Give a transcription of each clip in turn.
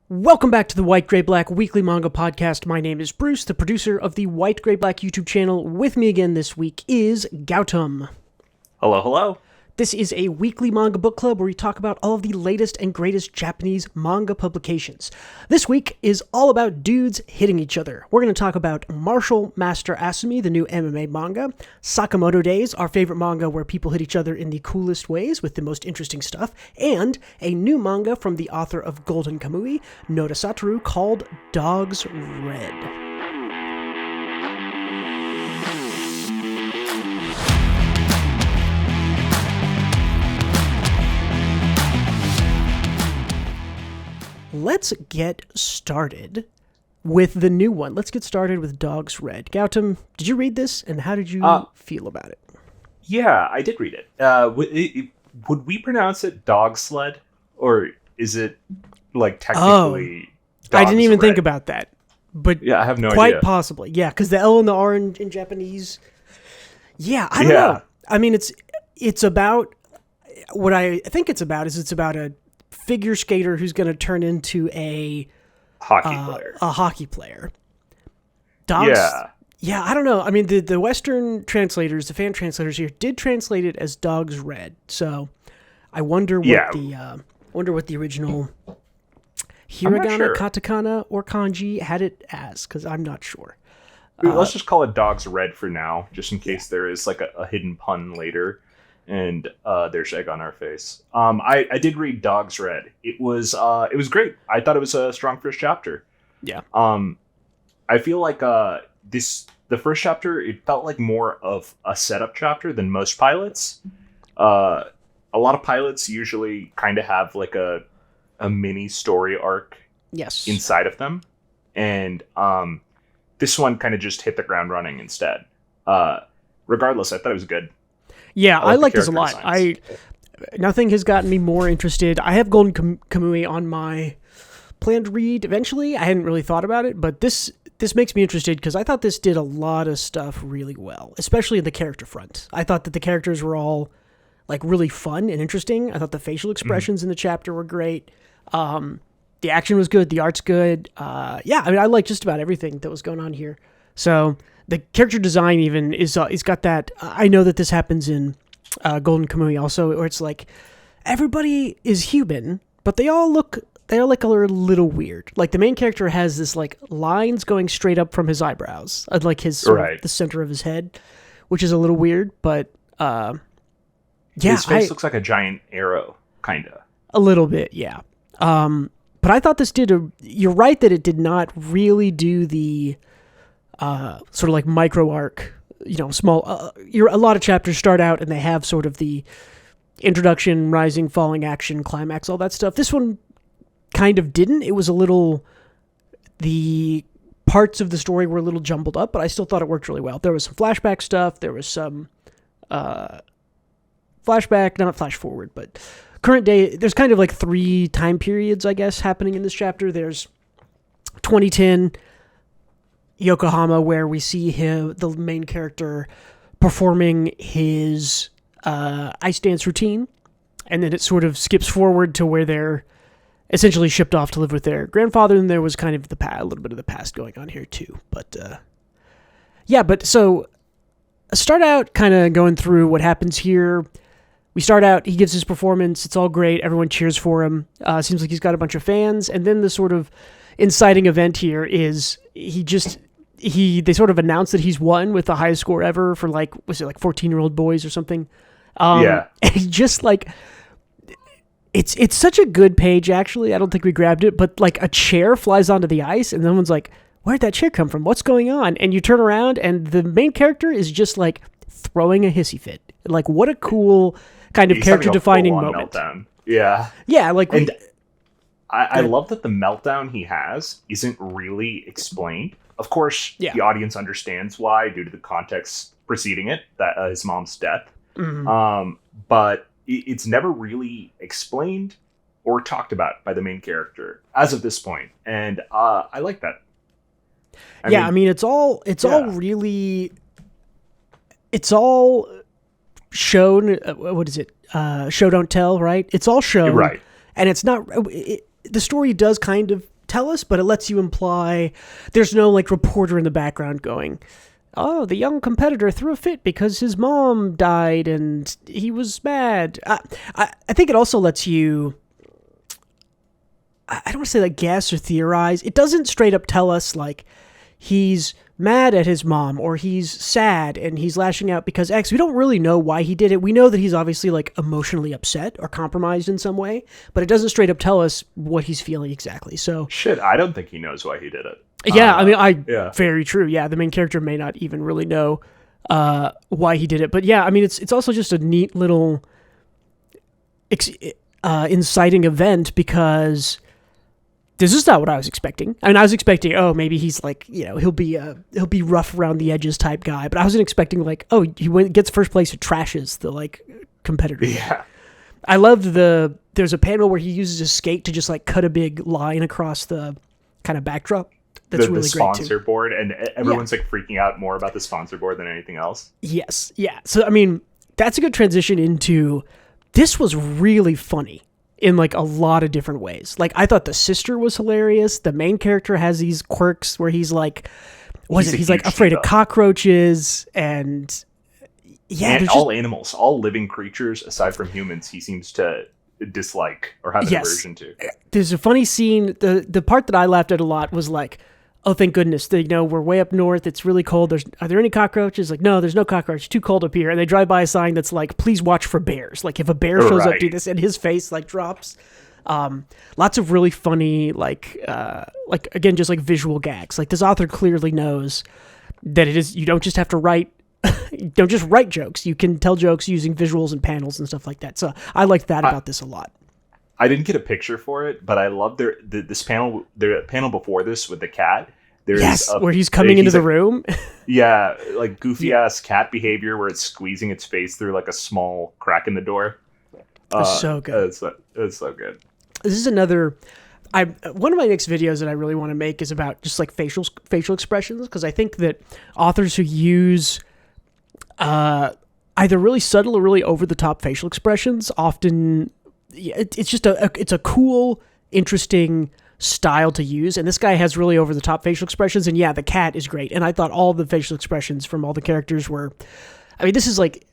Welcome back to the White Gray Black Weekly Manga Podcast. My name is Bruce, the producer of the White Gray Black YouTube channel. With me again this week is Gautam. Hello, hello. This is a weekly manga book club where we talk about all of the latest and greatest Japanese manga publications. This week is all about dudes hitting each other. We're going to talk about Martial Master Asumi, the new MMA manga, Sakamoto Days, our favorite manga where people hit each other in the coolest ways with the most interesting stuff, and a new manga from the author of Golden Kamuy, Noda Satoru, called DogsRed. Let's get started with the new one. Let's get started with DogsRed. Gautam, did you read this, and how did you feel about it? Yeah, I did read it. Would we pronounce it DogsRed, or is it like technically? I didn't even think about that, but yeah, I have no idea. Quite possibly, yeah, because the L and the R in Japanese. Yeah, I don't know. I mean, it's about what I think it's about. It's about a figure skater who's going to turn into a hockey player. Dogs, yeah, I don't know. I mean, the Western translators, the fan translators here, did translate it as DogsRed. So I wonder what the original hiragana, katakana, or kanji had it as, because I'm not sure. Let's just call it DogsRed for now, just in case there is like a hidden pun later. And there's egg on our face. I did read DogsRed. It was great. I thought it was a strong first chapter. Yeah. I feel like the first chapter, it felt like more of a setup chapter than most pilots. A lot of pilots usually kind of have like a mini story arc inside of them. And this one kind of just hit the ground running instead. Regardless, I thought it was good. Yeah, I like this a lot. Nothing has gotten me more interested. I have Golden Kamuy on my planned read eventually. I hadn't really thought about it, but this makes me interested because I thought this did a lot of stuff really well, especially in the character front. I thought that the characters were all like really fun and interesting. I thought the facial expressions in the chapter were great. The action was good. The art's good. I mean, I like just about everything that was going on here. So the character design even is got that. I know that this happens in Golden Kamuy also, where it's like everybody is human, but they're like a little weird. Like the main character has this like lines going straight up from his eyebrows, like his the center of his head, which is a little weird. But his face looks like a giant arrow, kind of. A little bit, yeah. But I thought this you're right that it did not really do the sort of like micro arc, small. A lot of chapters start out and they have sort of the introduction, rising, falling, action, climax, all that stuff. This one kind of didn't. It was the parts of the story were a little jumbled up, but I still thought it worked really well. There was some flashback stuff. There was some flashback, not flash forward, but current day. There's kind of like 3 time periods, I guess, happening in this chapter. There's 2010. Yokohama, where we see the main character, performing his ice dance routine, and then it sort of skips forward to where they're essentially shipped off to live with their grandfather, and there was kind of a little bit of the past going on here too. But so I start out kind of going through what happens here. We start out, he gives his performance, it's all great, everyone cheers for him, seems like he's got a bunch of fans, and then the sort of inciting event here is they sort of announce that he's won with the highest score ever for 14-year-old boys or something. And he just like, it's such a good page, actually. I don't think we grabbed it, but like a chair flies onto the ice and someone's like, where'd that chair come from? What's going on? And you turn around and the main character is just like throwing a hissy fit. Like, what a cool kind of character defining moment. Meltdown. Yeah. Yeah. Like, I love that the meltdown he has isn't really explained. Of course, the audience understands why due to the context preceding it, that his mom's death. Mm-hmm. But it's never really explained or talked about by the main character as of this point, and I like that. I mean, it's all really, it's all shown. What is it? Show don't tell, right? It's all shown, right? And it's not. The story does kind of tell us, but it lets you imply. There's no like reporter in the background going, oh, the young competitor threw a fit because his mom died and he was mad. I think it also lets you, I don't want to say like guess or theorize. It doesn't straight up tell us like he's mad at his mom or he's sad and he's lashing out because X. We don't really know why he did it. We know that he's obviously like emotionally upset or compromised in some way, but it doesn't straight up tell us what he's feeling exactly. So shit, I don't think he knows why he did it. Yeah, very true. Yeah, the main character may not even really know why he did it, but yeah, I mean, it's also just a neat little inciting event because this is not what I was expecting. I mean, I was expecting, oh, maybe he's like, he'll be rough around the edges type guy, but I wasn't expecting like, oh, gets first place and trashes the like competitor. Yeah, I loved there's a panel where he uses his skate to just like cut a big line across the kind of backdrop. That's really the sponsor board, and everyone's like freaking out more about the sponsor board than anything else. Yes, yeah. So I mean, that's a good transition into this was really funny in like a lot of different ways. Like I thought the sister was hilarious. The main character has these quirks where he's like, he's like afraid of cockroaches and and all animals, all living creatures aside from humans, he seems to dislike or have an aversion to. There's a funny scene. The part that I laughed at a lot was like, oh, thank goodness, we're way up north. It's really cold. Are there any cockroaches? Like, no, there's no cockroach. Too cold up here. And they drive by a sign that's like, please watch for bears. Like if a bear shows up, do this, and his face like drops. Lots of really funny, like again, just like visual gags. Like this author clearly knows that you don't just have to write. Don't just write jokes. You can tell jokes using visuals and panels and stuff like that. So I liked that about this a lot. I didn't get a picture for it, but I love this panel. The panel before this with the cat. Where he's coming into the room. Yeah, like goofy ass cat behavior where it's squeezing its face through like a small crack in the door. It's so good. It's so good. This is another. One of my next videos that I really want to make is about just like facial expressions, because I think that authors who use either really subtle or really over the top facial expressions often. It's just it's a cool, interesting style to use, and this guy has really over the top facial expressions, and the cat is great, and I thought all the facial expressions from all the characters were, I mean, this is like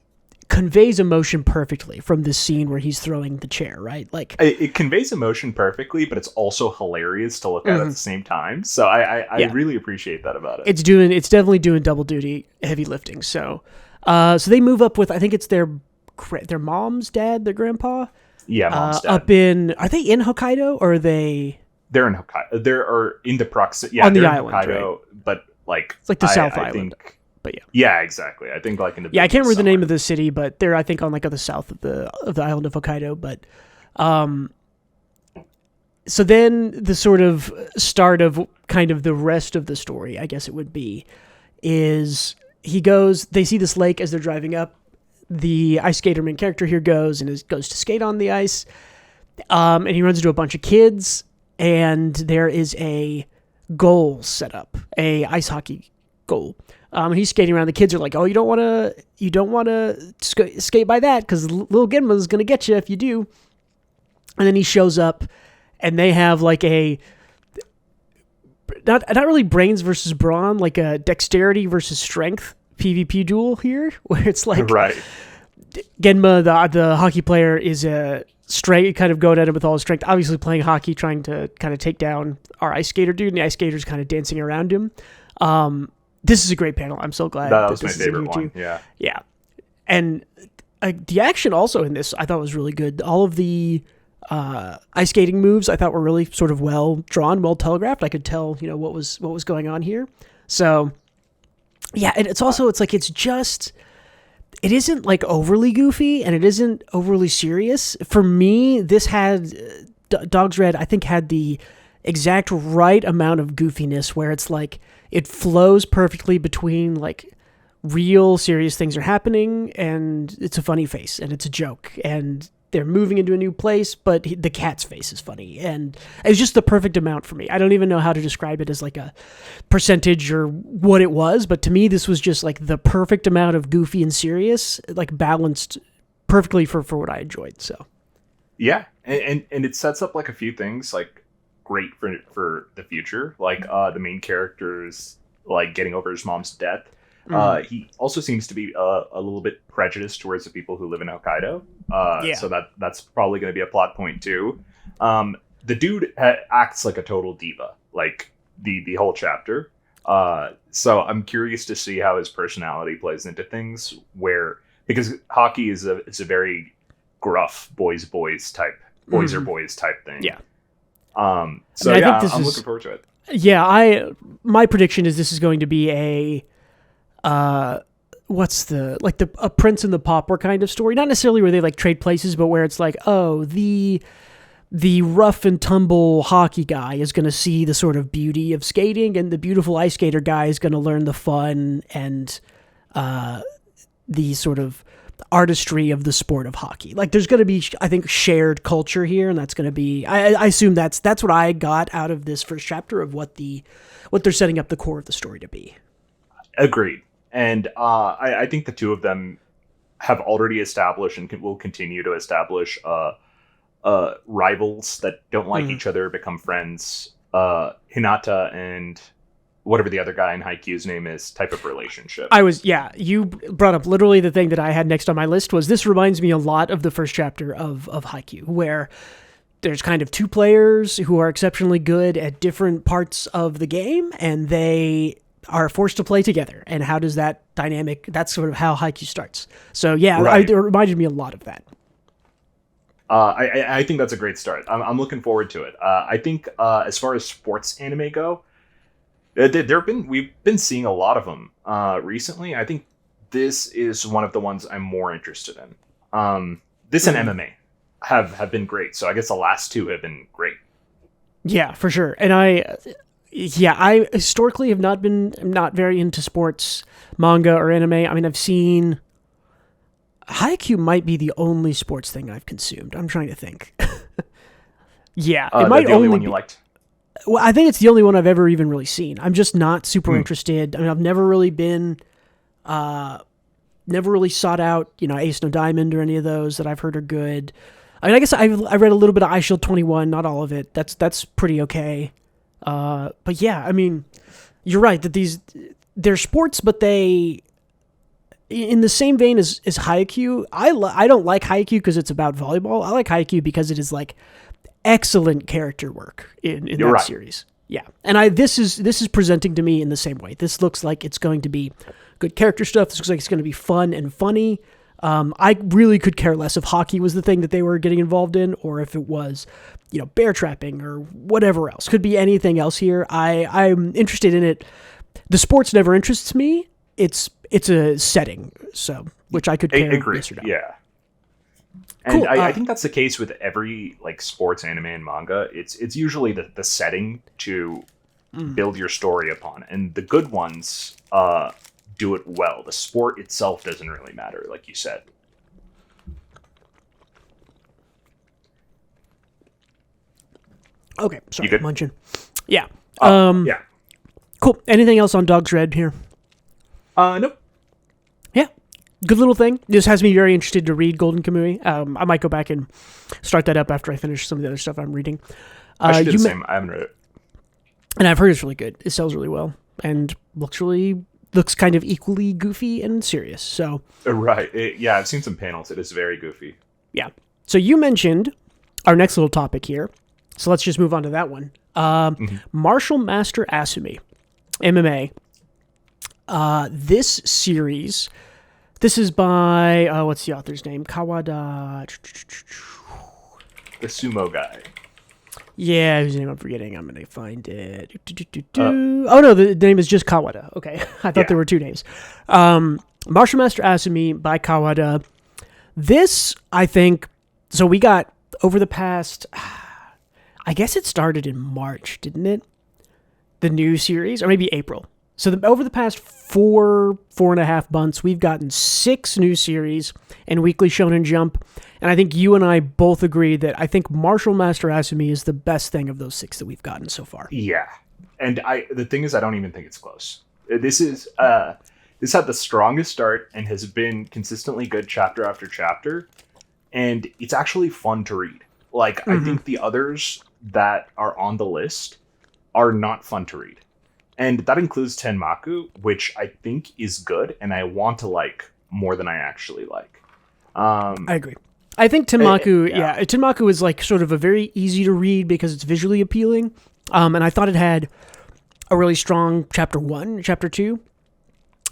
conveys emotion perfectly from this scene where he's throwing the chair, right? Like it conveys emotion perfectly, but it's also hilarious to look at the same time. So I really appreciate that about it. It's definitely doing double duty, heavy lifting. So they move up with, I think it's their mom's dad, their grandpa. Yeah, mom's dad. Are they in Hokkaido or are they? They're in Hokkaido. They're in the proximity. Yeah, on the they're island, in Hokkaido, right? But like it's like the South Island. But yeah, exactly. I think like in the I can't remember the name of the city, but they're I think on like on the south of the island of Hokkaido. But so then the sort of start of kind of the rest of the story, I guess it would be, is they see this lake as they're driving up. The ice skater main character here goes to skate on the ice, and he runs into a bunch of kids, and there is a goal set up, a ice hockey goal. And he's skating around. The kids are like, "Oh, you don't want to skate by that because little Genma's gonna get you if you do." And then he shows up, and they have like a not really brains versus brawn, like a dexterity versus strength PvP duel here, where it's like right. Genma, the hockey player, is a strength, kind of going at him with all his strength, obviously playing hockey, trying to kind of take down our ice skater dude, and the ice skater's kind of dancing around him. This is a great panel. I'm so glad that was my favorite one. Too. Yeah. And the action also in this I thought was really good. All of the ice skating moves I thought were really sort of well drawn, well telegraphed. I could tell, what was going on here. So yeah, and it's it isn't like overly goofy and it isn't overly serious. For me, this had DogsRed, I think, had the exact right amount of goofiness where it's like it flows perfectly between like real serious things are happening and it's a funny face and it's a joke and they're moving into a new place, but the cat's face is funny. And it's just the perfect amount for me. I don't even know how to describe it as like a percentage or what it was, but to me, this was just like the perfect amount of goofy and serious, like balanced perfectly for what I enjoyed. So, yeah. And it sets up like a few things like great for the future. Like the main character's like getting over his mom's death. He also seems to be a little bit prejudiced towards the people who live in Hokkaido. So that's probably going to be a plot point too. The dude acts like a total diva, like the whole chapter. So I'm curious to see how his personality plays into things. Because hockey is a very gruff boys type boys type thing. Yeah. I'm looking forward to it. Yeah, my prediction is this is going to be a a Prince and the Pauper kind of story. Not necessarily where they like trade places, but where it's like, oh, the rough and tumble hockey guy is going to see the sort of beauty of skating, and the beautiful ice skater guy is going to learn the fun and the sort of artistry of the sport of hockey. Like there's going to be, I think, shared culture here, and that's going to be, I assume that's what I got out of this first chapter of what they're setting up the core of the story to be. Agreed. And I think the two of them have already established and will continue to establish rivals that don't like each other become friends. Hinata and whatever the other guy in Haikyuu's name is type of relationship. You brought up literally the thing that I had next on my list was this reminds me a lot of the first chapter of Haikyuu, where there's kind of two players who are exceptionally good at different parts of the game, and they are forced to play together. And how does that dynamic, that's sort of how Haikyuu starts. So yeah, right. It reminded me a lot of that. I think that's a great start. I'm looking forward to it. I think as far as sports anime go, we've been seeing a lot of them recently. I think this is one of the ones I'm more interested in. This and MMA have been great. So I guess the last two have been great. Yeah, for sure. And I historically have not very into sports manga or anime. I mean, I've seen Haikyuu might be the only sports thing I've consumed. I'm trying to think. Yeah, it might the only one you liked. Well, I think it's the only one I've ever even really seen. I'm just not super interested. I mean, I've never really been, never really sought out, Ace No Diamond or any of those that I've heard are good. I mean, I guess I read a little bit of Eye Shield 21, not all of it. That's pretty okay. But yeah, I mean, you're right that they're sports, but they, in the same vein as Haikyuu, I don't like Haikyuu because it's about volleyball. I like Haikyuu because it is like excellent character work in that right. series. Yeah. And this is presenting to me in the same way. This looks like it's going to be good character stuff. This looks like it's going to be fun and funny. I really could care less if hockey was the thing that they were getting involved in, or if it was, bear trapping or whatever else. Could be anything else here. I'm interested in it. The sports never interests me. It's a setting, so which I could care less or not. Yeah. And cool. I think that's the case with every sports anime and manga. It's usually the setting to build your story upon, and the good ones do it well. The sport itself doesn't really matter, like you said. Okay, sorry, you good? munching. Yeah. Yeah. Cool. Anything else on DogsRed here? Nope. Yeah. Good little thing. This has me very interested to read Golden Kamuy. I might go back and start that up after I finish some of the other stuff I'm reading. I should do the same. I haven't read it. And I've heard it's really good. It sells really well and looks kind of equally goofy and serious. So right. Yeah, I've seen some panels. It is very goofy. Yeah. So you mentioned our next little topic here. So let's just move on to that one. Martial Master Asumi, MMA. This series, this is by, what's the author's name? Kawada. The sumo guy. Yeah, whose name I'm forgetting. I'm going to find it. Oh, no, the name is just Kawada. Okay. I thought there were two names. Martial Master Asumi by Kawada. This, I think, so we got over the past, I guess it started in March, didn't it? The new series, or maybe April. So over the past 4.5 months, we've gotten 6 new series and Weekly Shonen Jump. And I think you and I both agree that I think Martial Master Asumi is the best thing of those 6 that we've gotten so far. Yeah. And the thing is, I don't even think it's close. This had the strongest start and has been consistently good chapter after chapter. And it's actually fun to read. Like, I think the others that are on the list are not fun to read. And that includes Tenmaku, which I think is good, and I want to like more than I actually like. I agree. I think Tenmaku, Tenmaku is like sort of a very easy to read because it's visually appealing. And I thought it had a really strong chapter 1, chapter 2.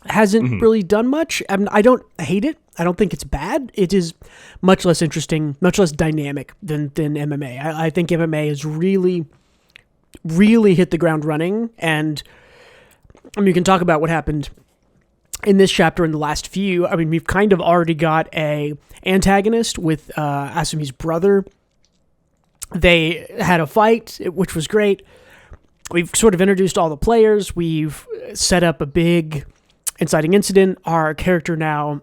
Hasn't really done much. I don't hate it. I don't think it's bad. It is much less interesting, much less dynamic than MMA. I think MMA has really, really hit the ground running. And I mean, you can talk about what happened in this chapter in the last few. I mean, we've kind of already got a antagonist with Asumi's brother. They had a fight, which was great. We've sort of introduced all the players. We've set up a big inciting incident. Our character now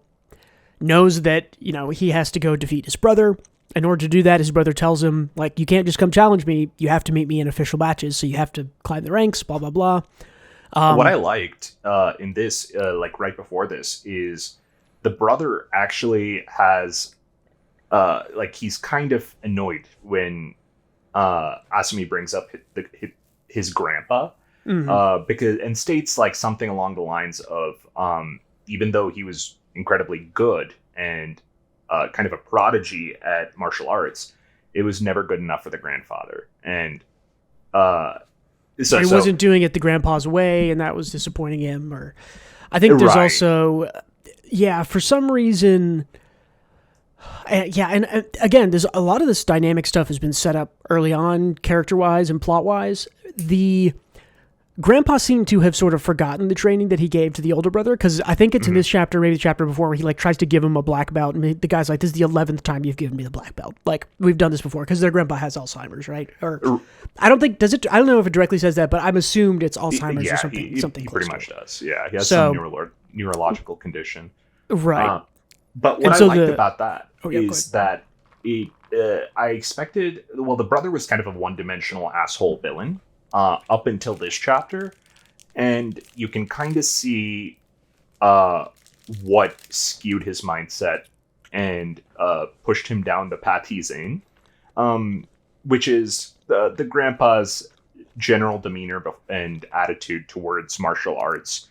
knows that, he has to go defeat his brother. In order to do that, his brother tells him, like, you can't just come challenge me. You have to meet me in official matches. So you have to climb the ranks, blah, blah, blah. What I liked in this, like right before this, is the brother actually has, like, he's kind of annoyed when Asumi brings up his grandpa. Because and states like something along the lines of even though he was incredibly good and kind of a prodigy at martial arts, it was never good enough for the grandfather. And so he wasn't doing it the grandpa's way, and that was disappointing him. Or I think there's also, for some reason, and again, there's a lot of this dynamic stuff has been set up early on, character-wise and plot-wise. The grandpa seemed to have sort of forgotten the training that he gave to the older brother, because I think it's in this chapter, maybe the chapter before, where he like tries to give him a black belt, and the guy's like, "This is the 11th time you've given me the black belt. Like, we've done this before," because their grandpa has Alzheimer's, right? Or I don't think I don't know if it directly says that, but I'm assumed it's Alzheimer's or something. Something he close pretty much to it. does. Yeah, he has some neurological condition. Right. But what I liked about that is that I expected. Well, the brother was kind of a one-dimensional asshole villain up until this chapter, and you can kind of see what skewed his mindset and pushed him down the path he's in, which is the grandpa's general demeanor and attitude towards martial arts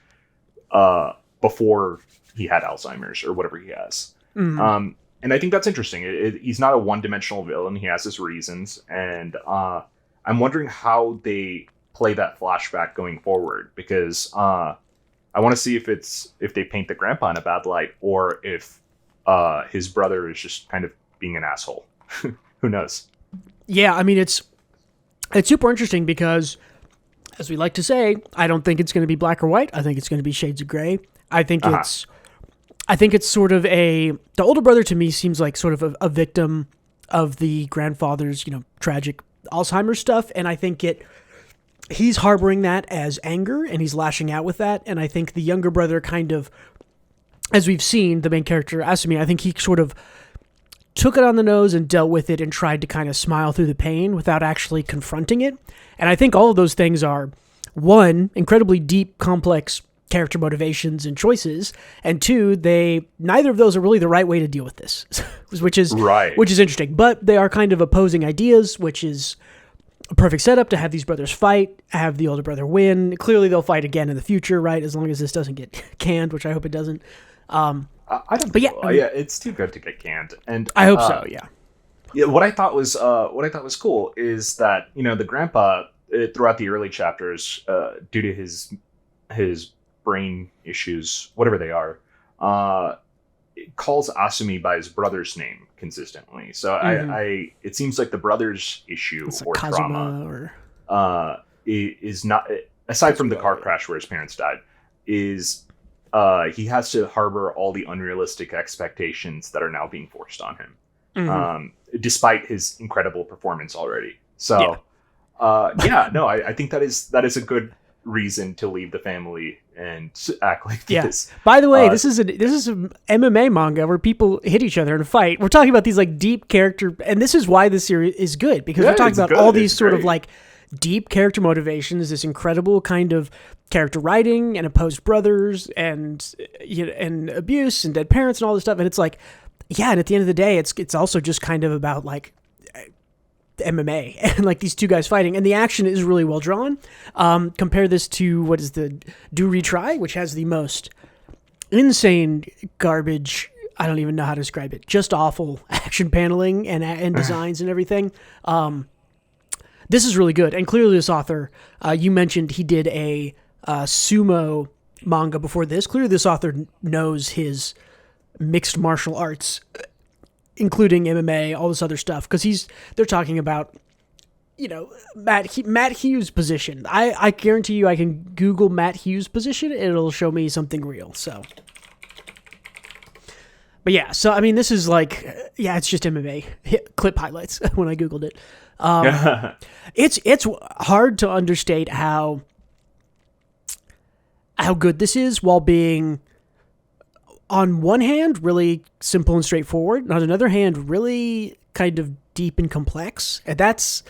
before he had Alzheimer's or whatever he has. And I think that's interesting. He's not a one-dimensional villain. He has his reasons, and I'm wondering how they play that flashback going forward, because I want to see if they paint the grandpa in a bad light, or if his brother is just kind of being an asshole. Who knows? Yeah, I mean, it's super interesting because, as we like to say, I don't think it's going to be black or white. I think it's going to be shades of gray. I think it's sort of the older brother to me seems like sort of a victim of the grandfather's, tragic Alzheimer's stuff. And I think he's harboring that as anger, and he's lashing out with that. And I think the younger brother kind of, as we've seen, the main character, Asumi, I think he sort of took it on the nose and dealt with it and tried to kind of smile through the pain without actually confronting it. And I think all of those things are, one, incredibly deep, complex character motivations and choices, and two, neither of those are really the right way to deal with this, which is interesting. But they are kind of opposing ideas, which is a perfect setup to have these brothers fight, have the older brother win. Clearly, they'll fight again in the future, right? As long as this doesn't get canned, which I hope it doesn't. I don't. But it's too good to get canned, and I hope so. Yeah. Yeah. What I thought was cool is that the grandpa throughout the early chapters, due to his brain issues, whatever they are, calls Asumi by his brother's name consistently. So it seems like the brother's issue or trauma is not, aside from the car crash where his parents died, is he has to harbor all the unrealistic expectations that are now being forced on him, despite his incredible performance already. So I think that is a good reason to leave the family and act like this. By the way, this is an MMA manga where people hit each other in a fight. We're talking about these like deep character, and this is why this series is good, because we're talking about all these sort of like deep character motivations, this incredible kind of character writing and opposed brothers and and abuse and dead parents and all this stuff. And it's like, and at the end of the day, it's also just kind of about like MMA and like these two guys fighting, and the action is really well drawn. Compare this to what is the Do Retry, which has the most insane garbage. I don't even know how to describe it. Just awful action paneling and designs and everything. This is really good, and clearly this author, you mentioned he did a sumo manga before this. Clearly this author knows his mixed martial arts, including MMA, all this other stuff, because they're talking about, Matt Hughes' position. I guarantee you I can Google Matt Hughes' position and it'll show me something real. So, but yeah, so I mean, this is like, it's just MMA clip highlights when I Googled it. It's hard to understate how good this is while being, on one hand, really simple and straightforward, and on another hand, really kind of deep and complex. And that's,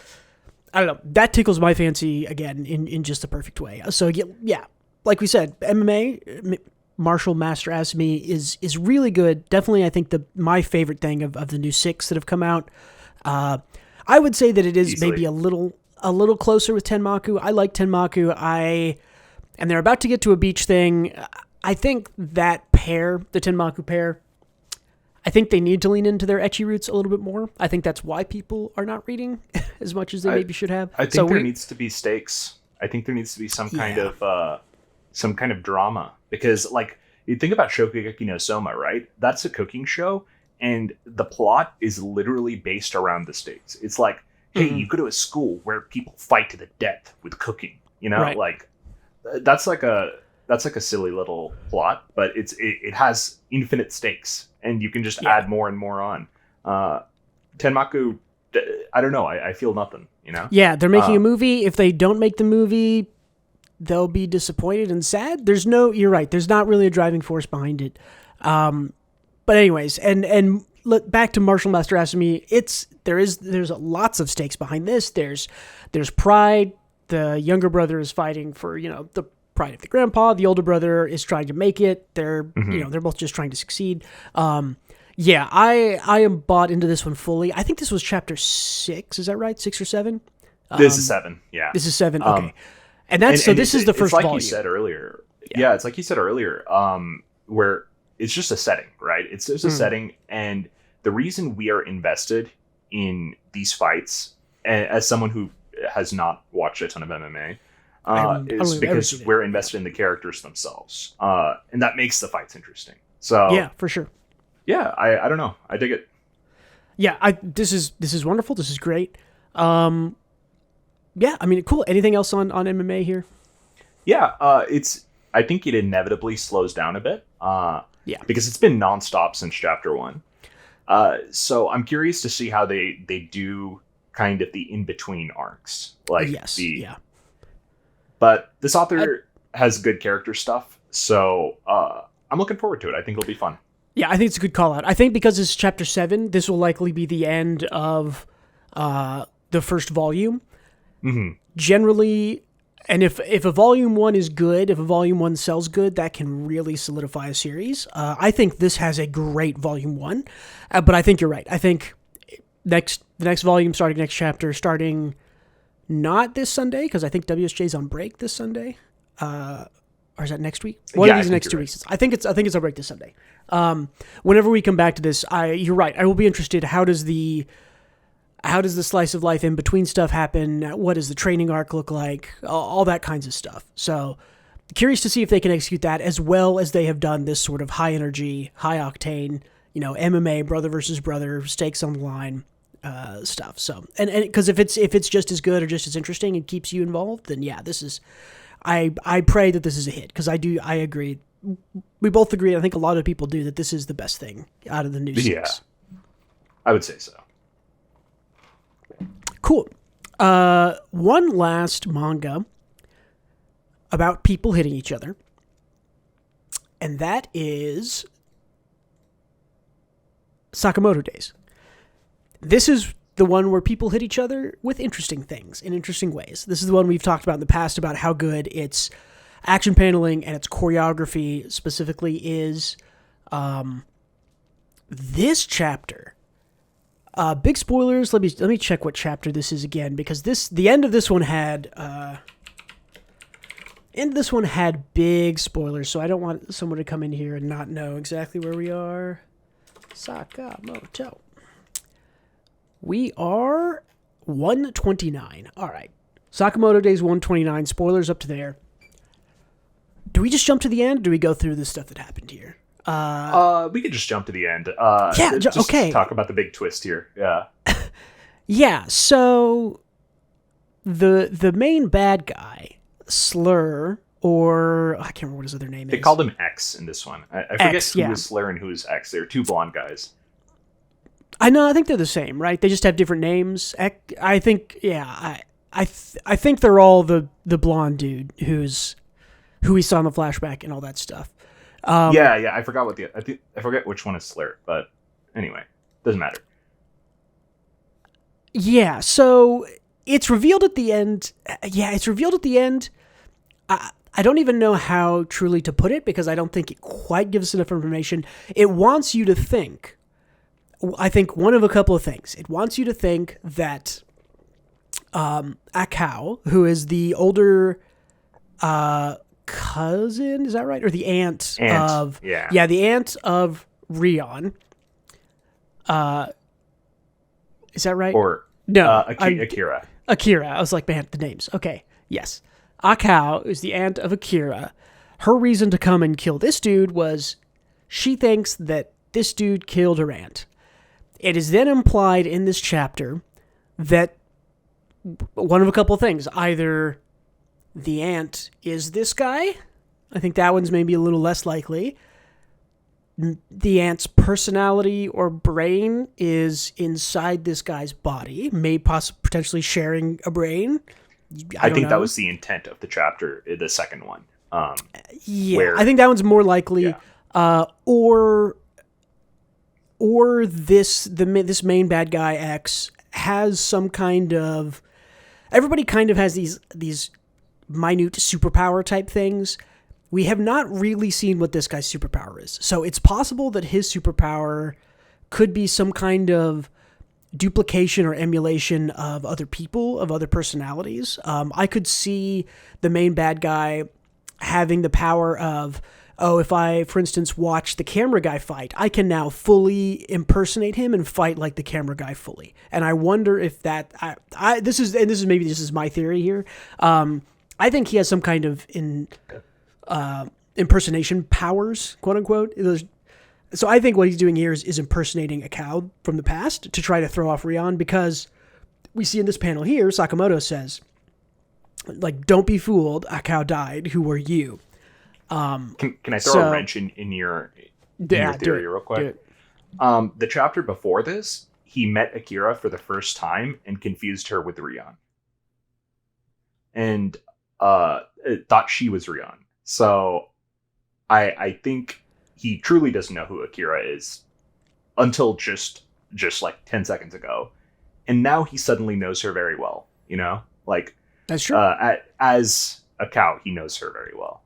I don't know, that tickles my fancy again in just the perfect way. So yeah, like we said, MMA, Martial Master Asumi is really good. Definitely, I think my favorite thing of the new 6 that have come out. I would say that it is easily maybe a little closer with Tenmaku. I like Tenmaku. And they're about to get to a beach thing. I think that pair, the Tenmaku pair, I think they need to lean into their ecchi roots a little bit more. I think that's why people are not reading as much as they maybe should have. I think there needs to be stakes. I think there needs to be some kind of drama, because like you think about Shokugeki no Soma, right? That's a cooking show, and the plot is literally based around the stakes. It's like, hey, you go to a school where people fight to the death with cooking. Right. Like that's like a silly little plot, but it has infinite stakes, and you can just add more and more on. Tenmaku, I don't know. I feel nothing, Yeah, they're making a movie. If they don't make the movie, they'll be disappointed and sad. You're right. There's not really a driving force behind it. But anyways, and look back to Martial Master Asumi. There's lots of stakes behind this. There's pride. The younger brother is fighting for, the pride of the grandpa. The older brother is trying to make it. They're both just trying to succeed. I am bought into this one fully. I think this was chapter 6. Is that right? 6 or 7? This is 7. Yeah. This is 7. Okay. And this is the first volume. You said earlier. Yeah, it's like you said earlier, where it's just a setting, right? It's just a setting. And the reason we are invested in these fights, as someone who has not watched a ton of MMA, is because we're invested in the characters themselves. And that makes the fights interesting. So yeah, for sure. Yeah, I don't know. I dig it. Yeah, this is wonderful. This is great. Yeah, I mean, cool. Anything else on MMA here? Yeah, I think it inevitably slows down a bit. Because it's been nonstop since chapter 1. So I'm curious to see how they do kind of the in-between arcs. Like But this author has good character stuff, so I'm looking forward to it. I think it'll be fun. Yeah, I think it's a good call out. I think because it's chapter 7, this will likely be the end of the first volume. Mm-hmm. Generally, and if a volume 1 is good, if a volume 1 sells good, that can really solidify a series. I think this has a great volume 1, but I think you're right. I think the next volume, starting next chapter, starting not this Sunday, because I think WSJ's on break this Sunday. Or is that next week? One of these next 2 weeks. I think it's on break this Sunday. Whenever we come back to this, you're right. I will be interested. How does the slice of life in between stuff happen? What does the training arc look like? All that kinds of stuff. So curious to see if they can execute that as well as they have done this sort of high energy, high octane, MMA, brother versus brother, stakes on the line stuff. So and because if it's just as good or just as interesting and keeps you involved, then yeah, this is. I pray that this is a hit, because I agree. We both agree. I think a lot of people do, that this is the best thing out of the new series. Yeah, I would say so. Cool. One last manga about people hitting each other, and that is Sakamoto Days. This is the one where people hit each other with interesting things in interesting ways. This is the one we've talked about in the past about how good its action paneling and its choreography specifically is. This chapter, Big spoilers. Let me check what chapter this is again, because the end of this one had big spoilers, so I don't want someone to come in here and not know exactly where we are. Sakamoto. We are 129. All right. Sakamoto Days 129. Spoilers up to there. Do we just jump to the end, or do we go through the stuff that happened here? We could just jump to the end. Okay. Talk about the big twist here. Yeah. Yeah. So the main bad guy, Slur, or I can't remember what his other name is. They called him X in this one. I forget X, who was Slur and who was X. They're two blonde guys. I know. I think they're the same, right? They just have different names. I think. Yeah. I think they're all the blonde dude who we saw in the flashback and all that stuff. Yeah. I forgot I forget which one is Slur, but anyway, doesn't matter. Yeah. So it's revealed at the end. I don't even know how truly to put it, because I don't think it quite gives us enough information. It wants you to think, I think, one of a couple of things. It wants you to think that Akao, who is the older cousin, is that right? Or the aunt of... Yeah, the aunt of Rion. Is that right? Or no, Akira. Akira. I was like, man, the names. Okay, yes. Akao is the aunt of Akira. Her reason to come and kill this dude was she thinks that this dude killed her aunt. It is then implied in this chapter that one of a couple things. Either the aunt is this guy. I think that one's maybe a little less likely. The aunt's personality or brain is inside this guy's body, potentially sharing a brain. I think that was the intent of the chapter, the second one. I think that one's more likely. Yeah. Or this main bad guy X has some kind of... Everybody kind of has these minute superpower type things. We have not really seen what this guy's superpower is. So it's possible that his superpower could be some kind of duplication or emulation of other people, of other personalities. I could see the main bad guy having the power of, if I, for instance, watch the camera guy fight, I can now fully impersonate him and fight like the camera guy fully. And I wonder if that, this is my theory here. I think he has some kind of impersonation powers, quote unquote. So I think what he's doing here is impersonating a cow from the past to try to throw off Rion, because we see in this panel here, Sakamoto says, like, don't be fooled, a cow died, who are you? Can I throw a wrench in your theory real quick? The chapter before this, he met Akira for the first time and confused her with Rion. And thought she was Rion. So I think he truly doesn't know who Akira is until just like 10 seconds ago. And now he suddenly knows her very well, you know? Like, that's true. As a cow, he knows her very well.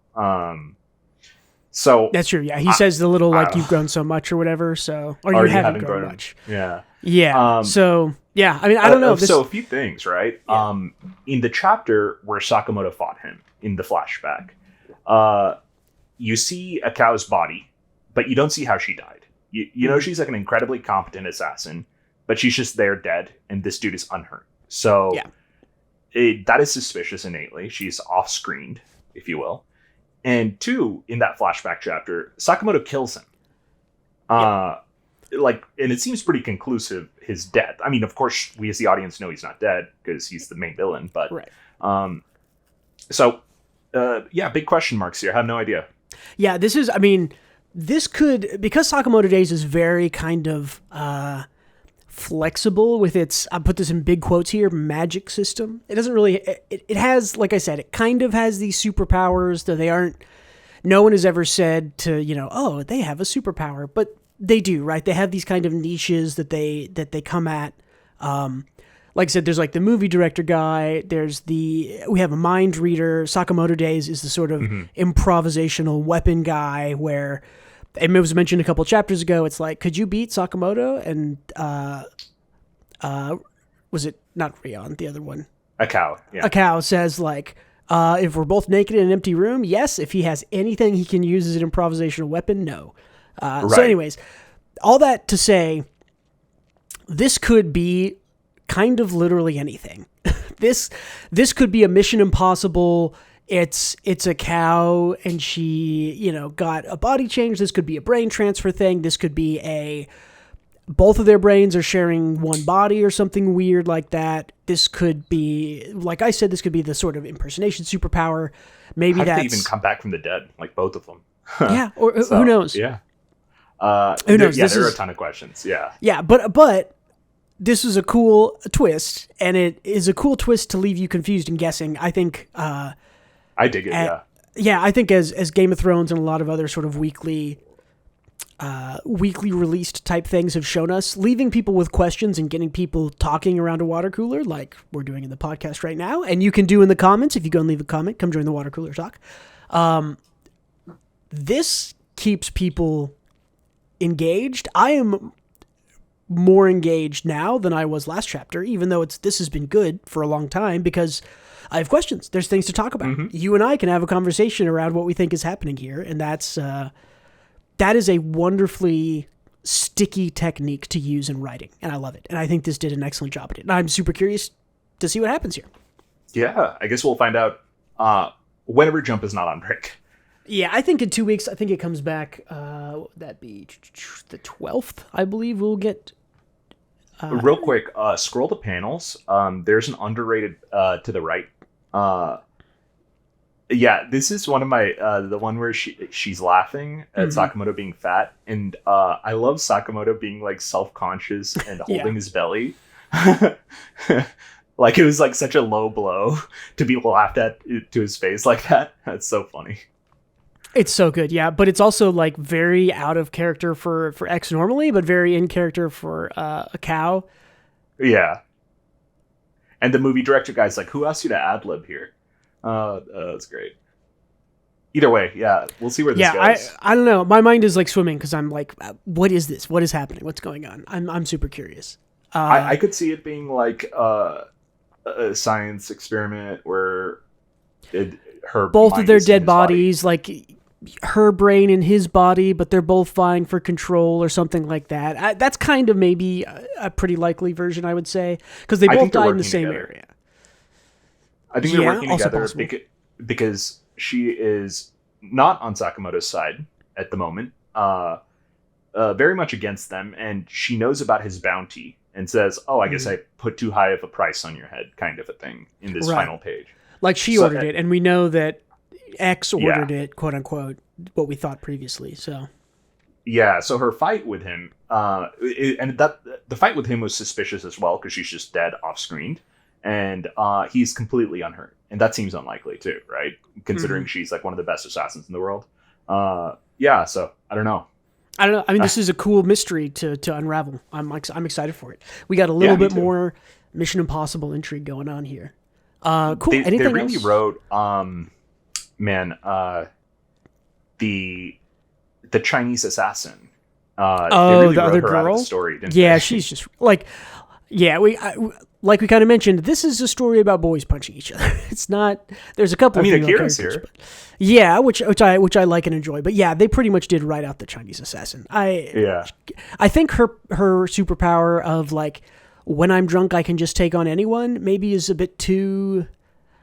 So that's true. Yeah. He says the little, like, you've grown so much or whatever. So, or you haven't grown much. Yeah. Yeah. So yeah, I mean, I don't know. So a few things, right? Yeah. In the chapter where Sakamoto fought him in the flashback, you see a cow's body, but you don't see how she died. You know, she's like an incredibly competent assassin, but she's just there dead, and this dude is unhurt. So that is suspicious innately. She's off-screened, if you will. And two, in that flashback chapter, Sakamoto kills him. And it seems pretty conclusive, his death. I mean, of course, we as the audience know he's not dead because he's the main villain, but right. Big question marks here. I have no idea. Yeah, this could, because Sakamoto Days is very kind of flexible with its, I put this in big quotes here, magic system. It doesn't really, it has, like I said, it kind of has these superpowers, though they aren't, no one has ever said to, they have a superpower, but they do, right? They have these kind of niches that they come at. Like I said, there's like the movie director guy. We have a mind reader. Sakamoto Days is the sort of improvisational weapon guy where, it was mentioned a couple chapters ago, it's like, could you beat Sakamoto? And was it not Rion, the other one? A cow. Yeah. A cow says like, if we're both naked in an empty room, yes. If he has anything he can use as an improvisational weapon, no. So anyways, all that to say, this could be kind of literally anything. This could be a Mission Impossible. It's a cow and she, got a body change. This could be a brain transfer thing. This could be both of their brains are sharing one body or something weird like that. This could be, like I said, this could be the sort of impersonation superpower. Maybe How did they even come back from the dead? Like both of them. Yeah, or who knows? Yeah. Who knows? There are a ton of questions. Yeah. Yeah, but this is a cool twist, and it is a cool twist to leave you confused and guessing. I think. I dig it. Yeah, I think as Game of Thrones and a lot of other sort of weekly released type things have shown us, leaving people with questions and getting people talking around a water cooler, like we're doing in the podcast right now, and you can do in the comments. If you go and leave a comment, come join the water cooler talk. This keeps people engaged. I am more engaged now than I was last chapter, even though this has been good for a long time because I have questions. There's things to talk about. Mm-hmm. You and I can have a conversation around what we think is happening here, and that is a wonderfully sticky technique to use in writing, and I love it. And I think this did an excellent job at it. And I'm super curious to see what happens here. Yeah, I guess we'll find out whenever Jump is not on break. Yeah, I think in 2 weeks, I think it comes back. What would that be? The 12th, I believe we'll get. Real quick, scroll the panels. There's an underrated to the right. Yeah, this is one of my the one where she's laughing at Sakamoto being fat, and I love Sakamoto being like self-conscious and holding his belly. Like it was like such a low blow to be laughed at to his face like that. That's so funny. It's so good, yeah, but it's also like very out of character for X normally, but very in character for a cow. Yeah. And the movie director guy's like, who asked you to ad-lib here? That's great. Either way, yeah, we'll see where this goes. I don't know. My mind is like swimming because I'm like, what is this? What is happening? What's going on? I'm super curious. I could see it being like a science experiment where her both of their dead bodies, like her brain in his body, but they're both vying for control or something like that. That's kind of maybe a pretty likely version, I would say, because they both died in the same area. I think they're working together because she is not on Sakamoto's side at the moment, very much against them, and she knows about his bounty and says, I guess I put too high of a price on your head, kind of a thing, in this final page. Like she ordered it, and we know that X ordered it, quote unquote, what we thought previously. So her fight with him, the fight with him was suspicious as well because she's just dead off screen, and he's completely unhurt, and that seems unlikely too, right? Considering she's like one of the best assassins in the world. So I don't know. I mean, this is a cool mystery to unravel. I'm excited for it. We got a little bit more Mission Impossible intrigue going on here. Cool. They really wrote, the Chinese assassin. They really the other her out girl. Of the story, didn't they? She's just like, like we kind of mentioned, this is a story about boys punching each other. It's not. There's a couple. of Akira's here. But, which I like and enjoy. But yeah, they pretty much did write out the Chinese assassin. I think her superpower of like, when I'm drunk, I can just take on anyone, maybe is a bit too...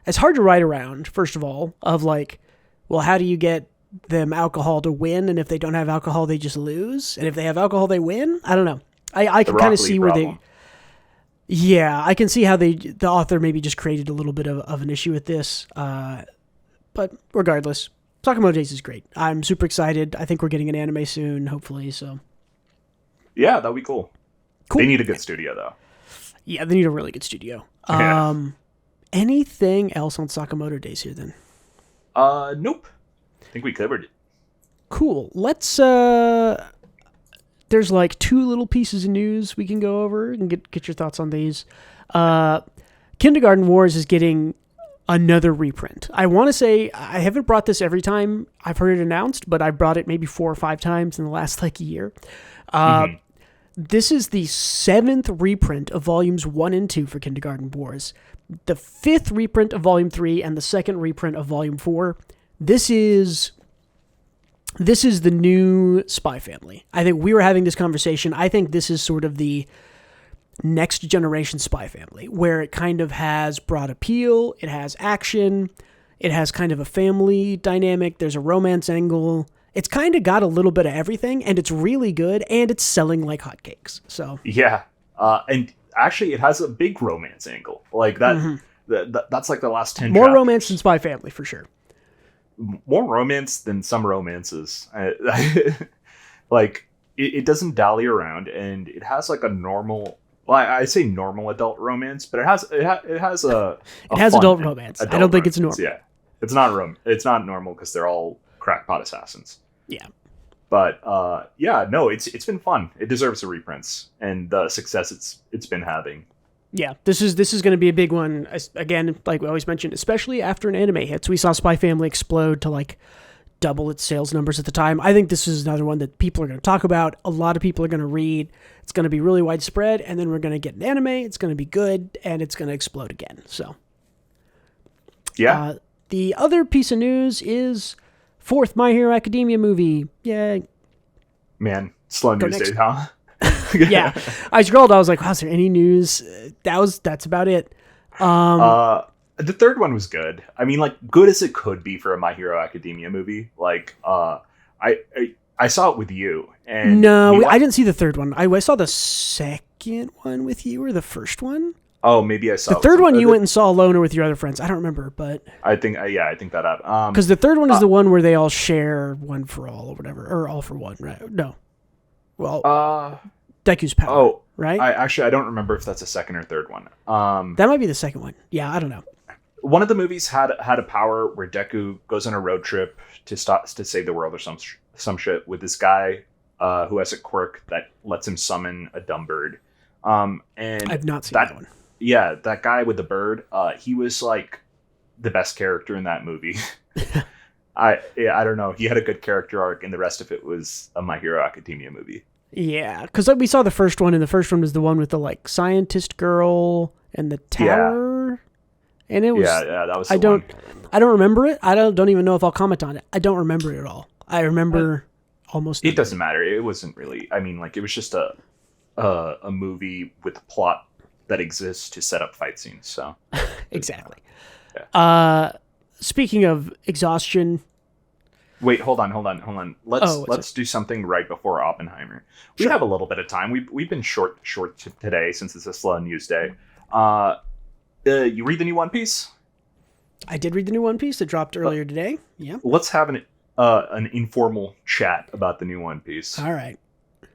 It's hard to write around, first of all, of like, well, how do you get them alcohol to win? And if they don't have alcohol, they just lose. And if they have alcohol, they win? I don't know. I can kind of see where they... Yeah, I can see how the author maybe just created a little bit of an issue with this. But regardless, Sakamoto Days is great. I'm super excited. I think we're getting an anime soon, hopefully, so... Yeah, that'd be cool. They need a good studio, though. Yeah, they need a really good studio. Anything else on Sakamoto Days here, then? Nope. I think we covered it. Cool. Let's, there's like 2 little pieces of news we can go over and get your thoughts on these. Kindergarten Wars is getting another reprint. I want to say, I haven't brought this every time I've heard it announced, but I brought it maybe 4 or 5 times in the last like year. This is the 7th reprint of volumes 1 and 2 for Kindergarten Boys, the 5th reprint of volume 3, and the 2nd reprint of volume 4. This is the new Spy Family. I think we were having this conversation. I think this is sort of the next generation Spy Family, where it kind of has broad appeal, it has action, it has kind of a family dynamic, there's a romance angle. It's kind of got a little bit of everything, and it's really good, and it's selling like hotcakes. So yeah, and actually, it has a big romance angle. Like that. That's like the last 10. More chapters. Romance than Spy Family for sure. More romance than some romances. Like it doesn't dally around, and it has like a normal. Well, I say normal adult romance, but it has a it has adult romance. I don't think it's normal. Yeah, it's not normal because they're all crackpot assassins. Yeah. But it's been fun. It deserves the reprints and the success it's been having. Yeah, this is going to be a big one. Again, like we always mentioned, especially after an anime hits. We saw Spy Family explode to like double its sales numbers at the time. I think this is another one that people are going to talk about. A lot of people are going to read. It's going to be really widespread, and then we're going to get an anime. It's going to be good, and it's going to explode again. So, yeah. The other piece of news is 4th My Hero Academia movie. Yay. Man, slow news day, huh? Yeah. I scrolled. I was like, wow, is there any news? That's about it. The third one was good. I mean, like, good as it could be for a My Hero Academia movie. Like, I saw it with you. And no, I didn't see the third one. I saw the second one with you, or the first one? Oh, maybe I saw the third one. You went and saw alone or with your other friends. I don't remember, but I think that happened. Because the third one is the one where they all share one for all or whatever, or all for one, right? No, well, Deku's power. Oh, right. I don't remember if that's the second or third one. That might be the second one. Yeah, I don't know. One of the movies had a power where Deku goes on a road trip to save the world or some shit with this guy who has a quirk that lets him summon a dumb bird. And I've not seen that one. Yeah, that guy with the bird, he was like the best character in that movie. I don't know. He had a good character arc, and the rest of it was a My Hero Academia movie. Yeah, because we saw the first one, and the first one was the one with the like scientist girl and the tower, and it was that was. I don't remember it. I don't even know if I'll comment on it. I don't remember it at all. I remember almost. It doesn't matter. It wasn't really. I mean, like it was just a movie with a plot that exists to set up fight scenes. So exactly. Yeah. Speaking of exhaustion. Wait, hold on. Let's do something right before Oppenheimer. We have a little bit of time. We've been short today since it's a slow news day. You read the new One Piece? I did read the new One Piece that dropped earlier today. Yeah. Let's have an informal chat about the new One Piece. All right.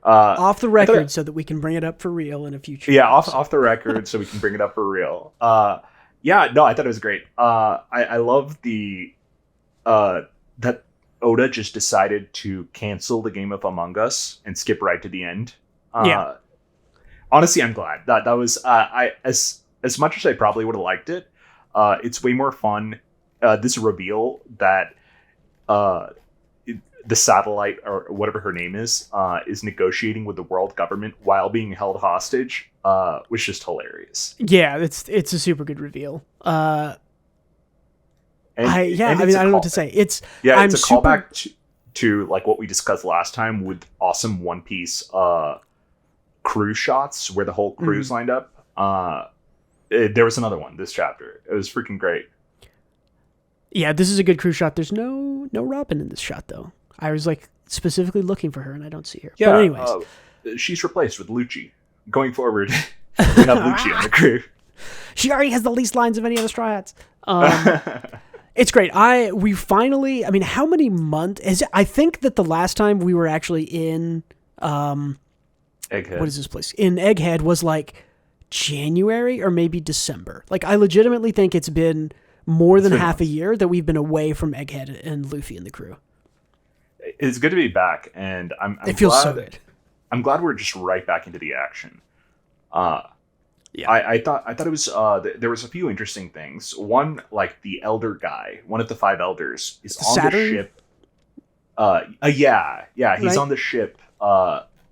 Off the record, so that we can bring it up for real in a future. Yeah, off the record, so we can bring it up for real. I thought it was great. I love the that Oda just decided to cancel the game of Among Us and skip right to the end. Honestly, I'm glad that was as much as I probably would have liked it. It's way more fun. This reveal that the satellite or whatever her name is negotiating with the world government while being held hostage was just hilarious. Yeah, it's a super good reveal. I don't know what to say. It's a callback to like what we discussed last time with awesome One Piece crew shots where the whole crew's lined up. There was another one this chapter. It was freaking great. Yeah, this is a good crew shot. There's no Robin in this shot though. I was like specifically looking for her and I don't see her. Yeah, but anyways, she's replaced with Lucci. Going forward, we have Lucci on the crew. She already has the least lines of any of the Straw Hats. It's great. We finally, how many months? I think that the last time we were actually in Egghead. What is this place? In Egghead was like January or maybe December. Like I legitimately think it's been more than half a year that we've been away from Egghead and Luffy and the crew. It's good to be back, and it feels so good. I'm glad we're just right back into the action. Yeah, I thought it was there was a few interesting things. One, like the elder guy, one of the 5 elders, is on Saturn? the ship. He's right? on the ship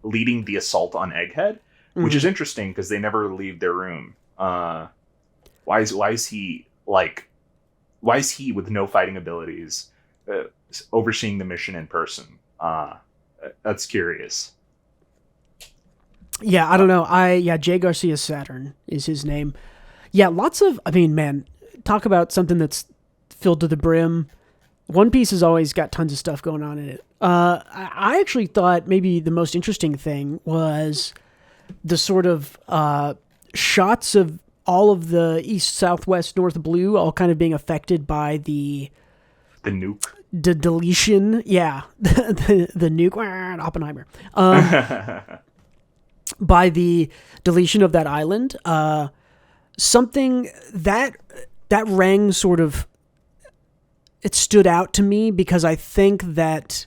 leading the assault on Egghead, which is interesting because they never leave their room. Why is he with no fighting abilities overseeing the mission in person? That's curious. Yeah, I don't know. Jay Garcia Saturn is his name. Yeah, lots of, I mean, man, talk about something that's filled to the brim. One Piece has always got tons of stuff going on in it. I actually thought maybe the most interesting thing was the sort of shots of all of the east, southwest, north blue all kind of being affected by the nuke. The deletion. Yeah, the nuke. Oppenheimer. By the deletion of that island. Something that rang sort of, it stood out to me because I think that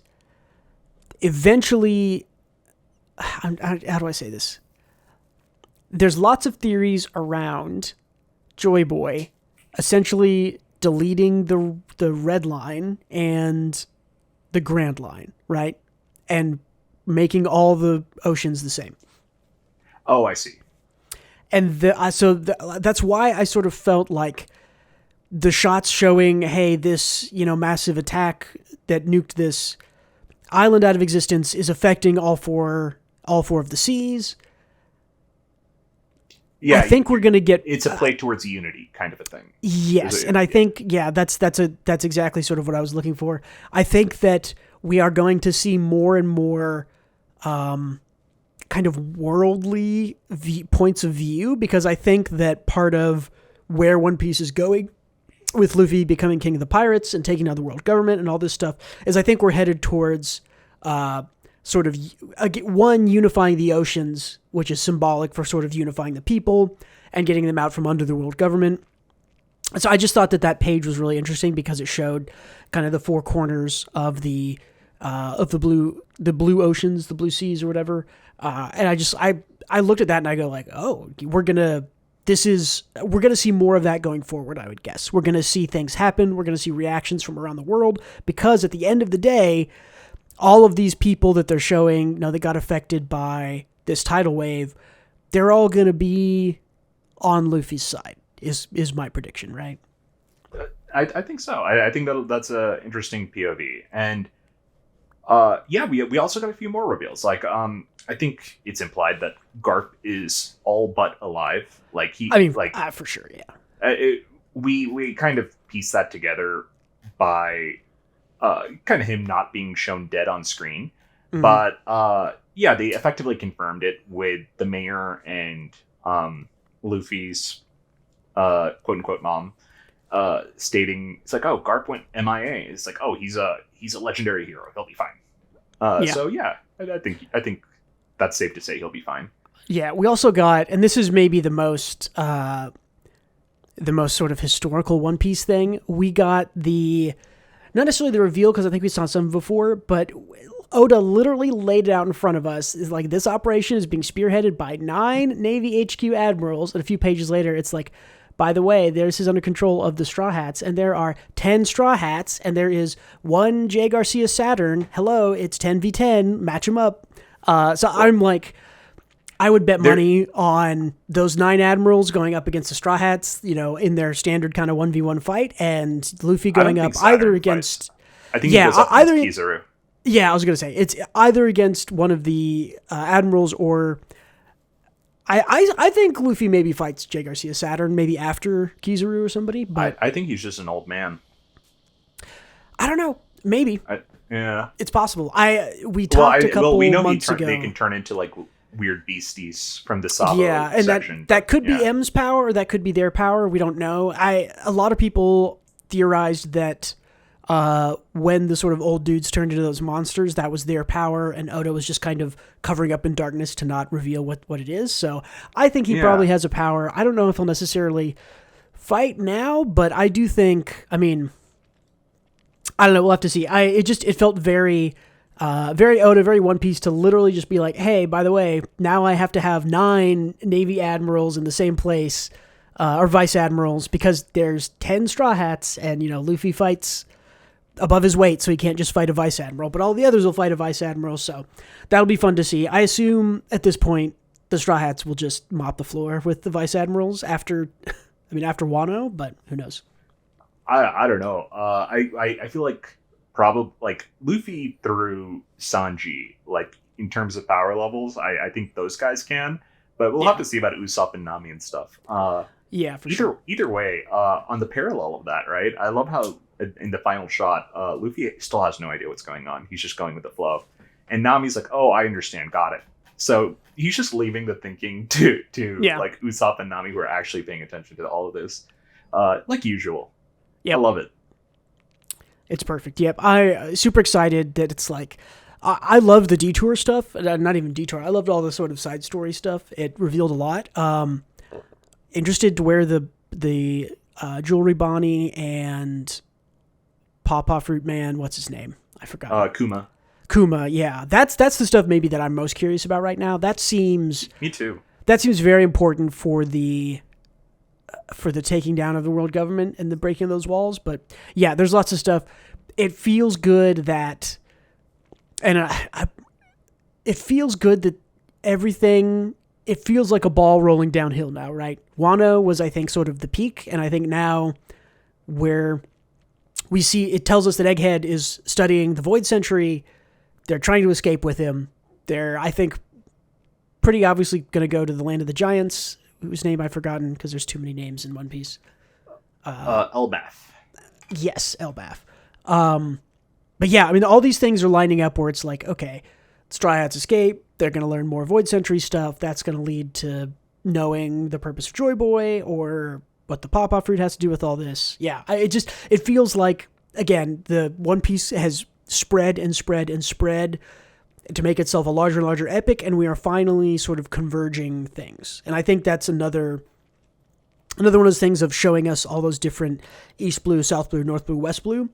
eventually, how do I say this? There's lots of theories around Joy Boy essentially deleting the red line and the Grand Line, right? And making all the oceans the same. Oh, I see. And that's why I sort of felt like the shots showing, hey, this, massive attack that nuked this island out of existence is affecting all four of the seas. Yeah, I think we're going to get... It's a play towards unity kind of a thing. Yes, and I think, that's exactly sort of what I was looking for. I think that we are going to see more and more kind of worldly points of view, because I think that part of where One Piece is going with Luffy becoming king of the pirates and taking down the world government and all this stuff is I think we're headed towards sort of, one, unifying the oceans, which is symbolic for sort of unifying the people and getting them out from under the world government. So I just thought that page was really interesting because it showed kind of the four corners of the blue oceans, the blue seas or whatever. And I looked at that and I go like, oh, we're going to see more of that going forward, I would guess. We're going to see things happen. We're going to see reactions from around the world, because at the end of the day, all of these people that they're showing, that got affected by this tidal wave, they're all going to be on Luffy's side, is my prediction, right? I think so. I think that's an interesting POV. And we also got a few more reveals. Like, I think it's implied that Garp is all but alive. Like for sure, yeah. We kind of piece that together by kind of him not being shown dead on screen. Mm-hmm. But they effectively confirmed it with the mayor and Luffy's quote unquote mom stating, it's like, oh, Garp went MIA. It's like, oh, he's a legendary hero. He'll be fine. So yeah, I think that's safe to say he'll be fine. Yeah, we also got, and this is maybe the most sort of historical One Piece thing. We got not necessarily the reveal, because I think we saw some before, but Oda literally laid it out in front of us. It's like, this operation is being spearheaded by 9 Navy HQ admirals, and a few pages later, it's like, by the way, this is under control of the Straw Hats, and there are 10 Straw Hats, and there is 1 J. Garcia Saturn. Hello, it's 10v10. Match them up. So I'm like, I would bet money on those 9 admirals going up against the Straw Hats, in their standard kind of 1v1 fight, and Luffy going up either against... I think he goes up against Kizaru. Yeah, I was going to say, it's either against one of the admirals, or... I think Luffy maybe fights J. Garcia Saturn, maybe after Kizaru or somebody, but... I think he's just an old man. I don't know. Maybe. Yeah. It's possible. We talked a couple months ago. They can turn into, like, weird beasties from the Sabo and section. That could be M's power, or that could be their power. We don't know. A lot of people theorized that when the sort of old dudes turned into those monsters, that was their power, and Oda was just kind of covering up in darkness to not reveal what it is. So I think he probably has a power. I don't know if he'll necessarily fight now, but I do think, I don't know, we'll have to see. It felt very Oda, very One Piece to literally just be like, hey, by the way, now I have to have 9 Navy admirals in the same place, or vice admirals, because there's 10 Straw Hats, and, Luffy fights above his weight, so he can't just fight a vice admiral, but all the others will fight a vice admiral, so that'll be fun to see. I assume at this point the Straw Hats will just mop the floor with the vice admirals after Wano, but who knows? I don't know. I feel like probably like Luffy through Sanji, like in terms of power levels, I think those guys can, but we'll have to see about Usopp and Nami and stuff. Yeah, for sure. Either way, on the parallel of that, right? I love how in the final shot, Luffy still has no idea what's going on. He's just going with the flow, and Nami's like, "Oh, I understand, got it." So he's just leaving the thinking to like Usopp and Nami, who are actually paying attention to all of this, like usual. Yeah, I love it. It's perfect. Yep, I super excited that it's like. I love the detour stuff. Not even detour. I loved all the sort of side story stuff. It revealed a lot. Interested to where the Jewelry Bonnie and Pawpaw Fruit Man, what's his name? I forgot. Kuma, yeah. That's the stuff maybe that I'm most curious about right now. That seems... Me too. That seems very important for the taking down of the world government and the breaking of those walls. But yeah, there's lots of stuff. It feels good that... And it feels good that everything... It feels like a ball rolling downhill now, right? Wano was, I think, sort of the peak, and I think now where we see, it tells us that Egghead is studying the Void Century. They're trying to escape with him. They're, I think, pretty obviously going to go to the Land of the Giants, whose name I've forgotten because there's too many names in One Piece. Elbaf. Yes, Elbaf. But yeah, I mean, all these things are lining up where it's like, okay, Straw Hats escape. They're going to learn more Void Century stuff. That's going to lead to knowing the purpose of Joy Boy or what the Pawpaw Fruit has to do with all this. Yeah, it feels like, again, the One Piece has spread and spread and spread to make itself a larger and larger epic, and we are finally sort of converging things. And I think that's another one of those things of showing us all those different East Blue, South Blue, North Blue, West Blue.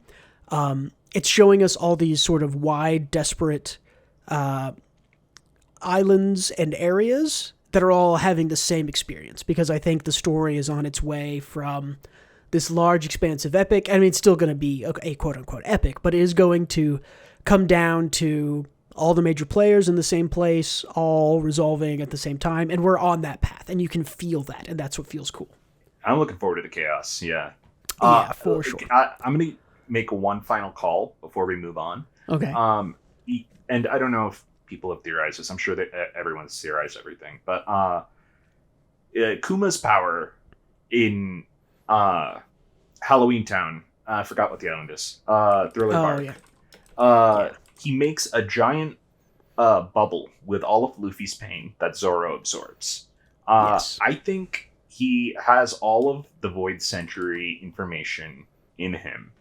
It's showing us all these sort of wide, desperate islands and areas that are all having the same experience, because I think the story is on its way from this large, expansive epic. I mean, it's still going to be a quote-unquote epic, but it is going to come down to all the major players in the same place, all resolving at the same time, and we're on that path, and you can feel that, and that's what feels cool. I'm looking forward to the chaos, yeah. Yeah, for sure. I'm going to make one final call before we move on. Okay. And I don't know if people have theorized this. I'm sure that everyone's theorized everything. But Kuma's power in Halloween Town, I forgot what the island is. Thriller Bark. Yeah. He makes a giant bubble with all of Luffy's pain that Zoro absorbs. Yes. I think he has all of the Void Century information in him.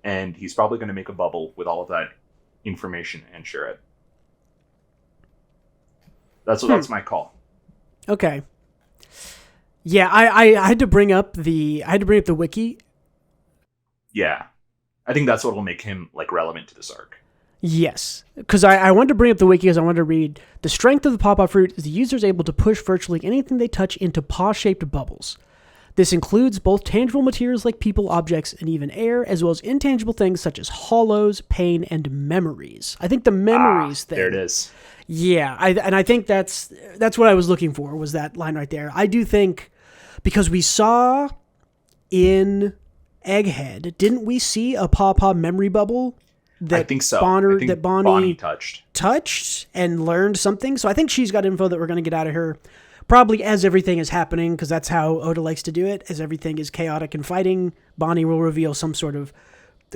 And he's probably going to make a bubble with all of that information and share it. That's my call. Okay. Yeah, I had to bring up the wiki. Yeah. I think that's what will make him like relevant to this arc. Yes, because I wanted to bring up the wiki because I wanted to read, the strength of the Pawpaw Fruit is the user is able to push virtually anything they touch into paw-shaped bubbles. This includes both tangible materials like people, objects, and even air, as well as intangible things such as hollows, pain, and memories. I think the memories thing. There it is. Yeah, I think that's what I was looking for, was that line right there. I do think, because we saw in Egghead, didn't we see a Pawpaw memory bubble? That I think so. That Bonnie touched and learned something. So I think she's got info that we're going to get out of her. Probably as everything is happening, because that's how Oda likes to do it. As everything is chaotic and fighting, Bonnie will reveal some sort of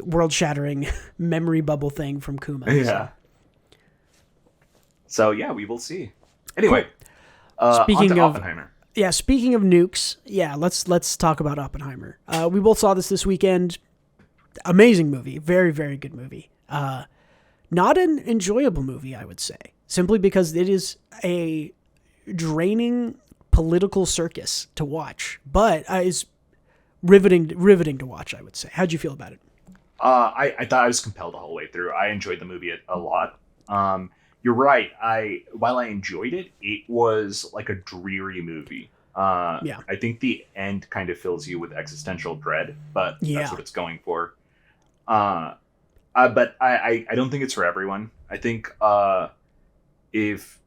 world-shattering memory bubble thing from Kuma. Yeah. So yeah, we will see. Anyway, speaking on to of Oppenheimer. Yeah, speaking of nukes, yeah, let's talk about Oppenheimer. We both saw this weekend. Amazing movie, very, very good movie. Not an enjoyable movie, I would say, simply because it is a draining political circus to watch, but is riveting to watch, I would say. How'd you feel about it? I thought I was compelled the whole way through. I enjoyed the movie a lot. You're right. While I enjoyed it, it was like a dreary movie. I think the end kind of fills you with existential dread, but that's what it's going for. But I don't think it's for everyone. I think if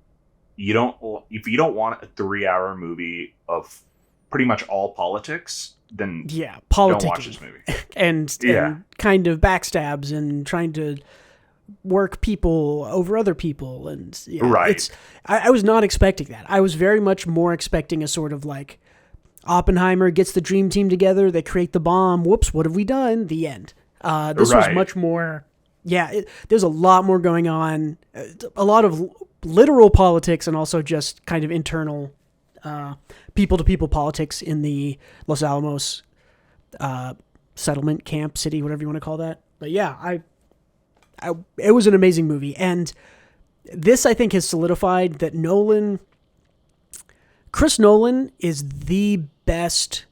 you don't want a 3-hour movie of pretty much all politics, then don't watch this movie. and kind of backstabs and trying to work people over other people, and right. I was not expecting that. I was very much more expecting a sort of like Oppenheimer gets the dream team together, they create the bomb. Whoops, what have we done? The end. This was much more. There's a lot more going on. A lot of literal politics and also just kind of internal people-to-people politics in the Los Alamos settlement camp city, whatever you want to call that. But yeah, it was an amazing movie. And this, I think, has solidified that Chris Nolan is the best.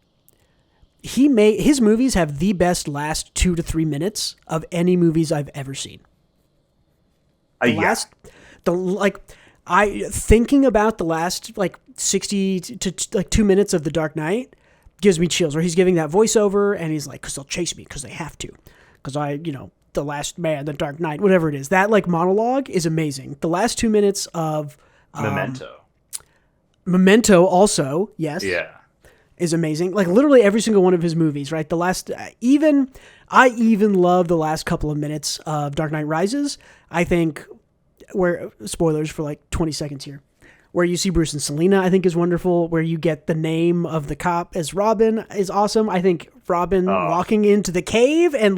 His movies have the best last 2 to 3 minutes of any movies I've ever seen. Thinking about the last 60 to 2 minutes of The Dark Knight gives me chills. Where he's giving that voiceover and he's like, "Because they'll chase me, because they have to, because the last man, The Dark Knight, whatever it is." That monologue is amazing. The last 2 minutes of Memento also, yes. Yeah. Is amazing. Literally every single one of his movies, right? The last, I even love the last couple of minutes of Dark Knight Rises. I think, where, spoilers for 20 seconds here, where you see Bruce and Selena, I think is wonderful. Where you get the name of the cop as Robin is awesome. I think Robin walking into the cave and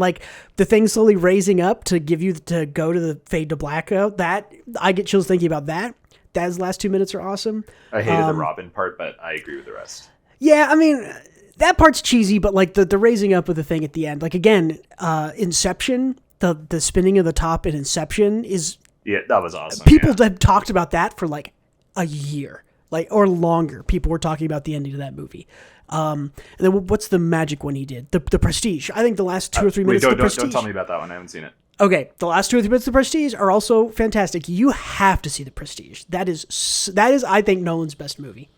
the thing slowly raising up to give you to go to the fade to blackout. That I get chills thinking about that. Those last 2 minutes are awesome. I hated the Robin part, but I agree with the rest. Yeah, I mean, that part's cheesy, but the raising up of the thing at the end, again, Inception, the spinning of the top in Inception is... Yeah, that was awesome. People have talked about that for a year, or longer. People were talking about the ending of that movie. And then what's the magic one he did? The Prestige. I think the last 2 or 3 minutes of The Prestige. Don't tell me about that one. I haven't seen it. Okay, the last 2 or 3 minutes of The Prestige are also fantastic. You have to see The Prestige. That is, I think, Nolan's best movie.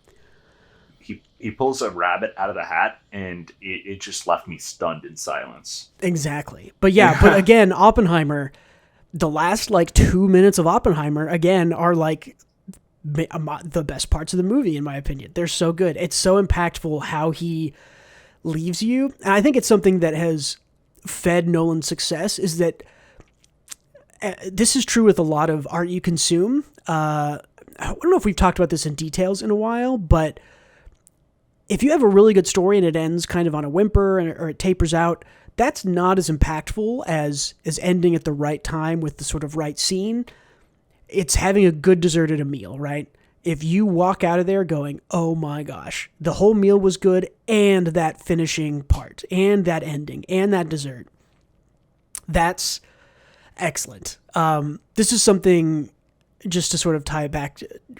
He pulls a rabbit out of the hat, and it just left me stunned in silence. Exactly. But but again, Oppenheimer, the last 2 minutes of Oppenheimer, again, are the best parts of the movie, in my opinion. They're so good. It's so impactful how he leaves you. And I think it's something that has fed Nolan's success, is that this is true with a lot of art you consume. I don't know if we've talked about this in details in a while, but if you have a really good story and it ends kind of on a whimper or it tapers out, that's not as impactful as ending at the right time with the sort of right scene. It's having a good dessert at a meal, right? If you walk out of there going, "Oh my gosh, the whole meal was good, and that finishing part, and that ending, and that dessert," that's excellent. This is something, just to sort of tie it back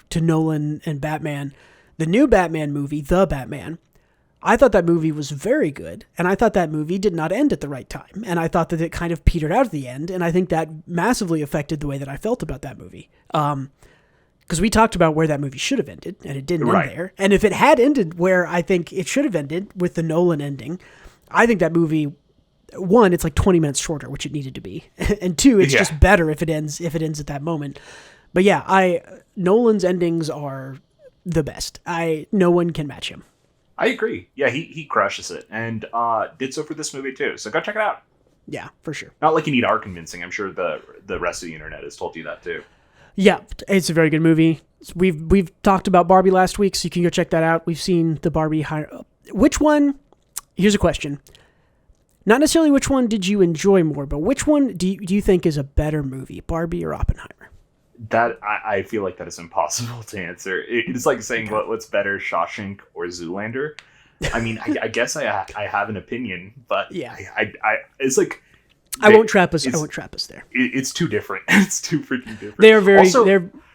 to Nolan and Batman. The new Batman movie, The Batman, I thought that movie was very good, and I thought that movie did not end at the right time, and I thought that it kind of petered out at the end, and I think that massively affected the way that I felt about that movie. Because we talked about where that movie should have ended, and it didn't end there. And if it had ended where I think it should have ended, with the Nolan ending, I think that movie, one, it's 20 minutes shorter, which it needed to be, and two, it's just better if it ends at that moment. But yeah, Nolan's endings are the best. No one can match him. I agree. Yeah, he crushes it, and did so for this movie too. So go check it out. Yeah, for sure. Not like you need our convincing. I'm sure the rest of the internet has told you that too. Yeah, it's a very good movie. We've talked about Barbie last week, so you can go check that out. We've seen the Barbie. Which one? Here's a question. Not necessarily which one did you enjoy more, but which one do you think is a better movie, Barbie or Oppenheimer? That I feel like that is impossible to answer. It's like saying what's better, Shawshank or Zoolander. I mean, I guess I have an opinion, but yeah, I it's like I won't trap us. I won't trap us there. It's too different. It's too freaking different. They're very. Also,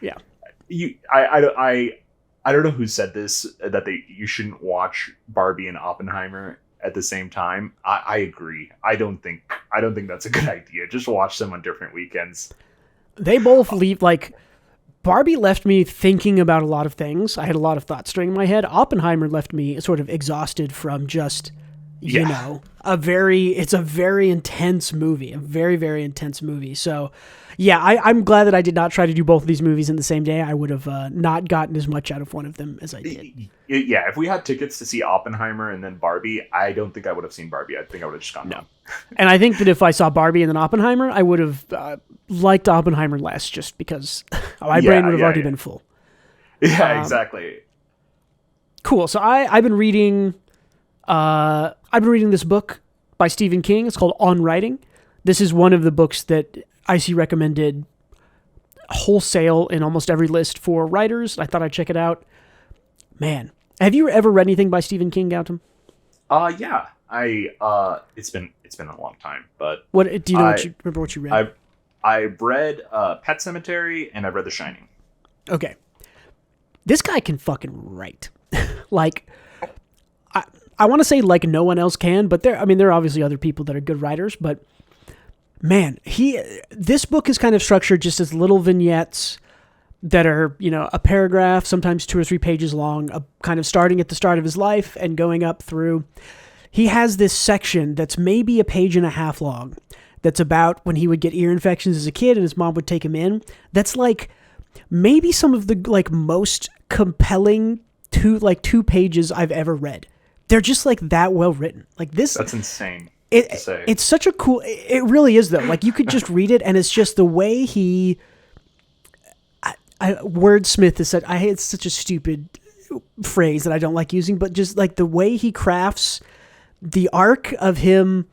yeah. I don't know who said this, that you shouldn't watch Barbie and Oppenheimer at the same time. I agree. I don't think that's a good idea. Just watch them on different weekends. They both leave, Barbie left me thinking about a lot of things. I had a lot of thoughts during my head. Oppenheimer left me sort of exhausted from just you know, it's a very intense movie, a very, very intense movie. So yeah, I'm glad that I did not try to do both of these movies in the same day. I would have not gotten as much out of one of them as I did. Yeah, if we had tickets to see Oppenheimer and then Barbie, I don't think I would have seen Barbie. I think I would have just gone home. And I think that if I saw Barbie and then Oppenheimer, I would have liked Oppenheimer less, just because my brain would have already been full. Yeah, exactly. Cool. So I've been reading this book by Stephen King. It's called On Writing. This is one of the books that I see recommended wholesale in almost every list for writers. I thought I'd check it out. Man, have you ever read anything by Stephen King, Gautam? Yeah. It's been a long time, but what do you know? Remember what you read? I've read Pet Sematary and I've read The Shining. Okay, this guy can fucking write. Like, I want to say like no one else can, but there are obviously other people that are good writers, but man, this book is kind of structured just as little vignettes that are, you know, a paragraph, sometimes 2 or 3 pages long, kind of starting at the start of his life and going up through. He has this section that's maybe a page and a half long that's about when he would get ear infections as a kid and his mom would take him in. That's like maybe some of the like most compelling 2 pages I've ever read. They're just like that well written. Like this. That's insane. It's such a cool. It really is though. Like you could just read it, and it's just the way he. Wordsmith is such. It's such a stupid phrase that I don't like using, but just like the way he crafts the arc of him,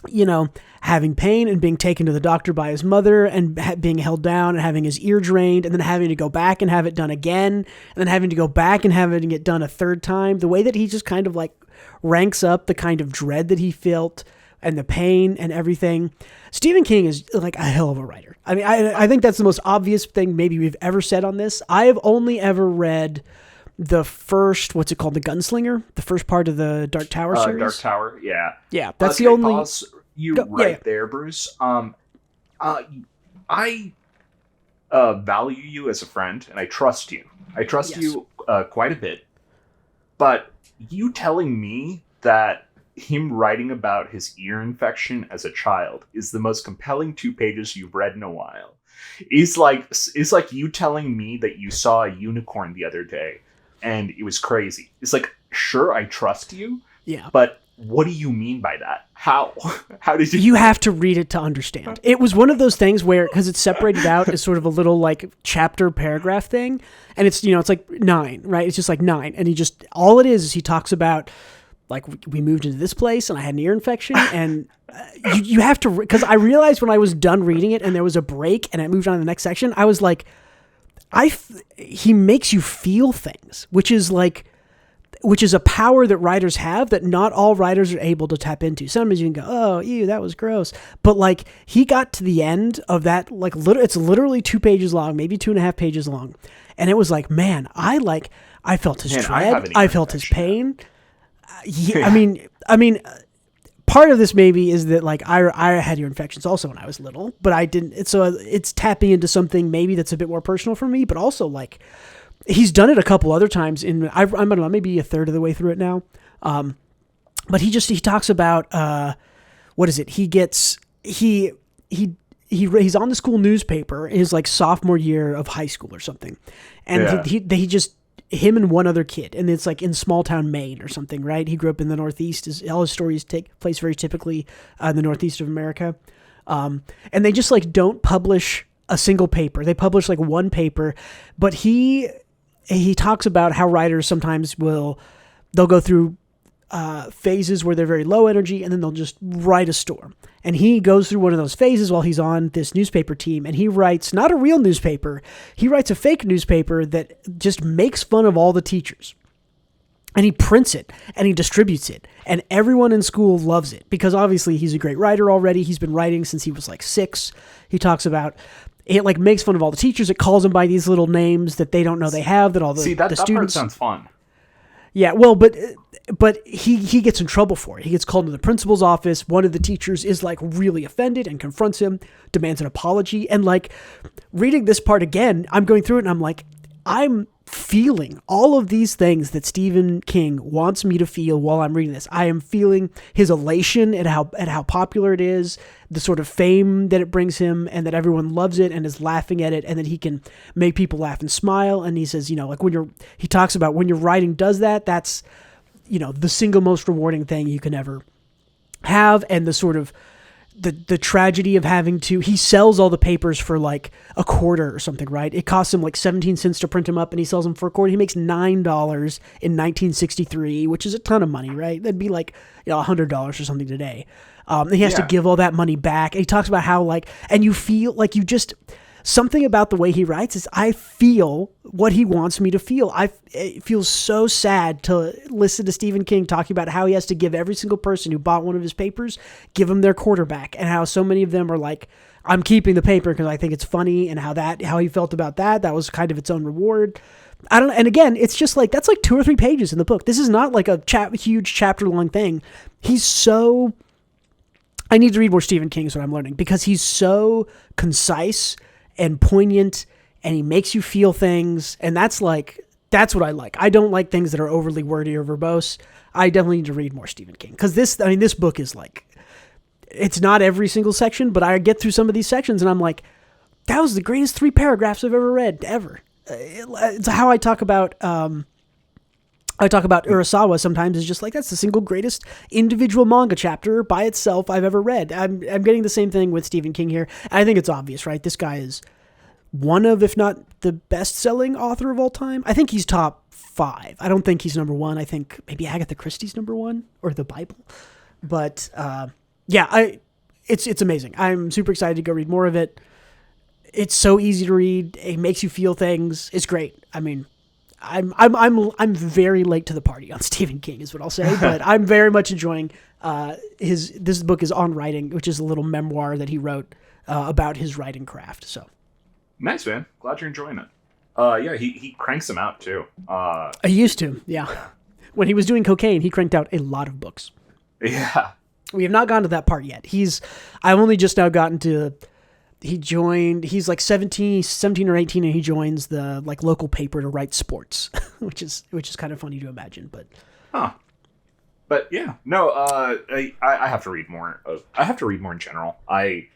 you know, having pain and being taken to the doctor by his mother and being held down and having his ear drained and then having to go back and have it done again and then having to go back and having it done a third time. The way that he just kind of like ranks up the kind of dread that he felt and the pain and everything. Stephen King is like a hell of a writer. I mean, I think that's the most obvious thing maybe we've ever said on this. I have only ever read the first, what's it called? The Gunslinger? The first part of the Dark Tower series? Dark Tower, yeah. Yeah, that's the only... Pause you there, Bruce. I value you as a friend, and I trust you. I trust you quite a bit. But you telling me that him writing about his ear infection as a child is the most compelling 2 pages you've read in a while. It's like you telling me that you saw a unicorn the other day and it was crazy. It's like, sure, I trust you. Yeah. But what do you mean by that? How did you... You have to read it to understand. It was one of those things where, because it's separated out as sort of a little like chapter paragraph thing. And it's, you know, it's like 9, right? It's just like 9. And all it is he talks about, like, we moved into this place and I had an ear infection. And you have to, because I realized when I was done reading it and there was a break and I moved on to the next section, I was like, he makes you feel things, which is a power that writers have that not all writers are able to tap into. Sometimes you can go, oh, ew, that was gross. But like he got to the end of that, like it's literally 2 pages long, maybe 2.5 pages long. And it was like, man, I felt his dread. I felt his pain. Yeah, I mean, part of this maybe is that like I had ear infections also when I was little, but I didn't. So it's tapping into something maybe that's a bit more personal for me, but also like he's done it a couple other times. I'm I don't know, maybe a third of the way through it now. But he talks about what is it? He's on the school newspaper in his like sophomore year of high school or something, and him and one other kid, and it's like in small town Maine or something, right? He grew up in the Northeast. All his stories take place very typically in the Northeast of America. And they just like don't publish a single paper. They publish like one paper, but he talks about how writers sometimes they'll go through phases where they're very low energy and then they'll just write a storm. And he goes through one of those phases while he's on this newspaper team, and he writes not a real newspaper. He writes a fake newspaper that just makes fun of all the teachers. And he prints it and he distributes it, and everyone in school loves it because obviously he's a great writer already. He's been writing since he was like 6. He talks about it, like makes fun of all the teachers. It calls them by these little names that they don't know they have, that all the students. That part sounds fun. Yeah, well, but he gets in trouble for it. He gets called to the principal's office. One of the teachers is like really offended and confronts him, demands an apology. And like reading this part again, I'm going through it and I'm like, I'm feeling all of these things that Stephen King wants me to feel while I'm reading this. I am feeling his elation at how popular it is, the sort of fame that it brings him, and that everyone loves it and is laughing at it, and that he can make people laugh and smile. And he says, like he talks about when your writing does that, that's, the single most rewarding thing you can ever have. And the sort of the tragedy of having to, he sells all the papers for like a quarter or something, right? It costs him like 17 cents to print them up, and he sells them for a quarter. He makes $9 in 1963, which is a ton of money, right? That'd be like, $100 or something today. And he has to give all that money back. And he talks about how and you feel like something about the way he writes is I feel what he wants me to feel. It feels so sad to listen to Stephen King talking about how he has to give every single person who bought one of his papers, give them their quarterback, and how so many of them are like, I'm keeping the paper because I think it's funny, and how he felt about that. That was kind of its own reward. I don't know. And again, it's just like, that's like 2 or 3 pages in the book. This is not like a huge chapter long thing. I need to read more Stephen King is what I'm learning, because he's so concise and poignant, and he makes you feel things, and that's what I like. I don't like things that are overly wordy or verbose. I definitely need to read more Stephen King, because this book is like, it's not every single section, but I get through some of these sections and I'm like, that was the greatest 3 paragraphs I've ever read, ever. It's how I talk about Urasawa sometimes, is just like, that's the single greatest individual manga chapter by itself I've ever read. I'm getting the same thing with Stephen King here. I think it's obvious, right? This guy is one of, if not the best-selling author of all time. I think he's top 5. I don't think he's number 1. I think maybe Agatha Christie's number 1, or the Bible. But it's amazing. I'm super excited to go read more of it. It's so easy to read. It makes you feel things. It's great. I mean, I'm very late to the party on Stephen King is what I'll say, but I'm very much enjoying this book is On Writing, which is a little memoir that he wrote about his writing craft. So nice, man. Glad you're enjoying it. He cranks them out too. He used to, yeah. When he was doing cocaine, he cranked out a lot of books. Yeah. We have not gotten to that part yet. I've only just now gotten to. He's like 17 or 18, and he joins the like local paper to write sports, which is kind of funny to imagine, but. Huh. But yeah, no, I have to read more I have to read more in general. I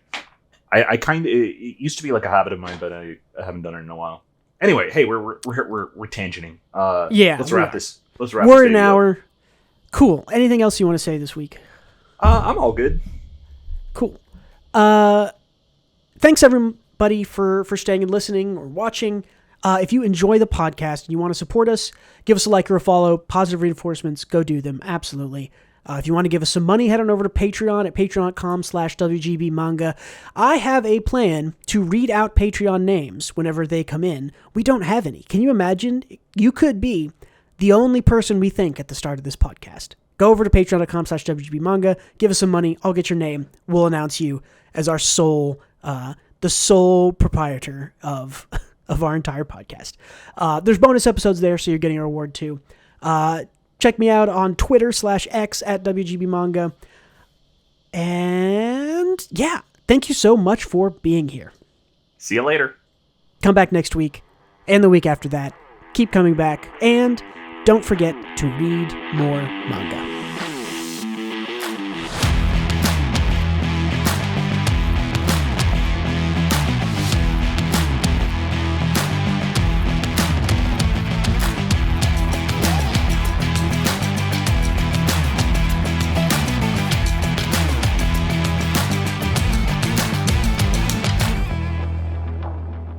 kind of, it used to be like a habit of mine, but I haven't done it in a while. Anyway, hey, we're tangenting. Let's wrap this. We're an hour. Cool. Anything else you want to say this week? I'm all good. Cool. Thanks everybody for staying and listening or watching. If you enjoy the podcast and you want to support us, give us a like or a follow. Positive reinforcements, go do them. Absolutely. If you want to give us some money, head on over to Patreon at patreon.com/WGBmanga. I have a plan to read out Patreon names whenever they come in. We don't have any. Can you imagine? You could be the only person we think at the start of this podcast. Go over to patreon.com/WGBmanga. Give us some money. I'll get your name. We'll announce you as our the sole proprietor of our entire podcast. There's bonus episodes there, so you're getting a reward too. Check me out on Twitter /X at WGBmanga. And yeah, thank you so much for being here. See you later. Come back next week and the week after that. Keep coming back, and don't forget to read more manga.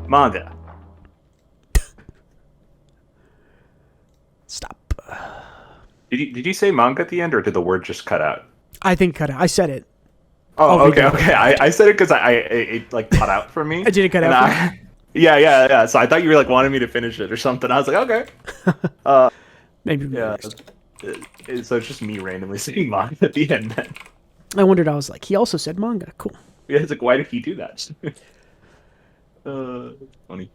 Manga. Stop. Did you say manga at the end, or did the word just cut out? I think cut out. I said it. Oh, okay. I said it because it like cut out from me. Did it cut out? Yeah. So I thought you were like wanting me to finish it or something. I was like, okay. Maybe. Yeah. So it's just me randomly saying manga at the end then. I wondered. I was like, he also said manga. Cool. Yeah, it's like, why did he do that? Funny.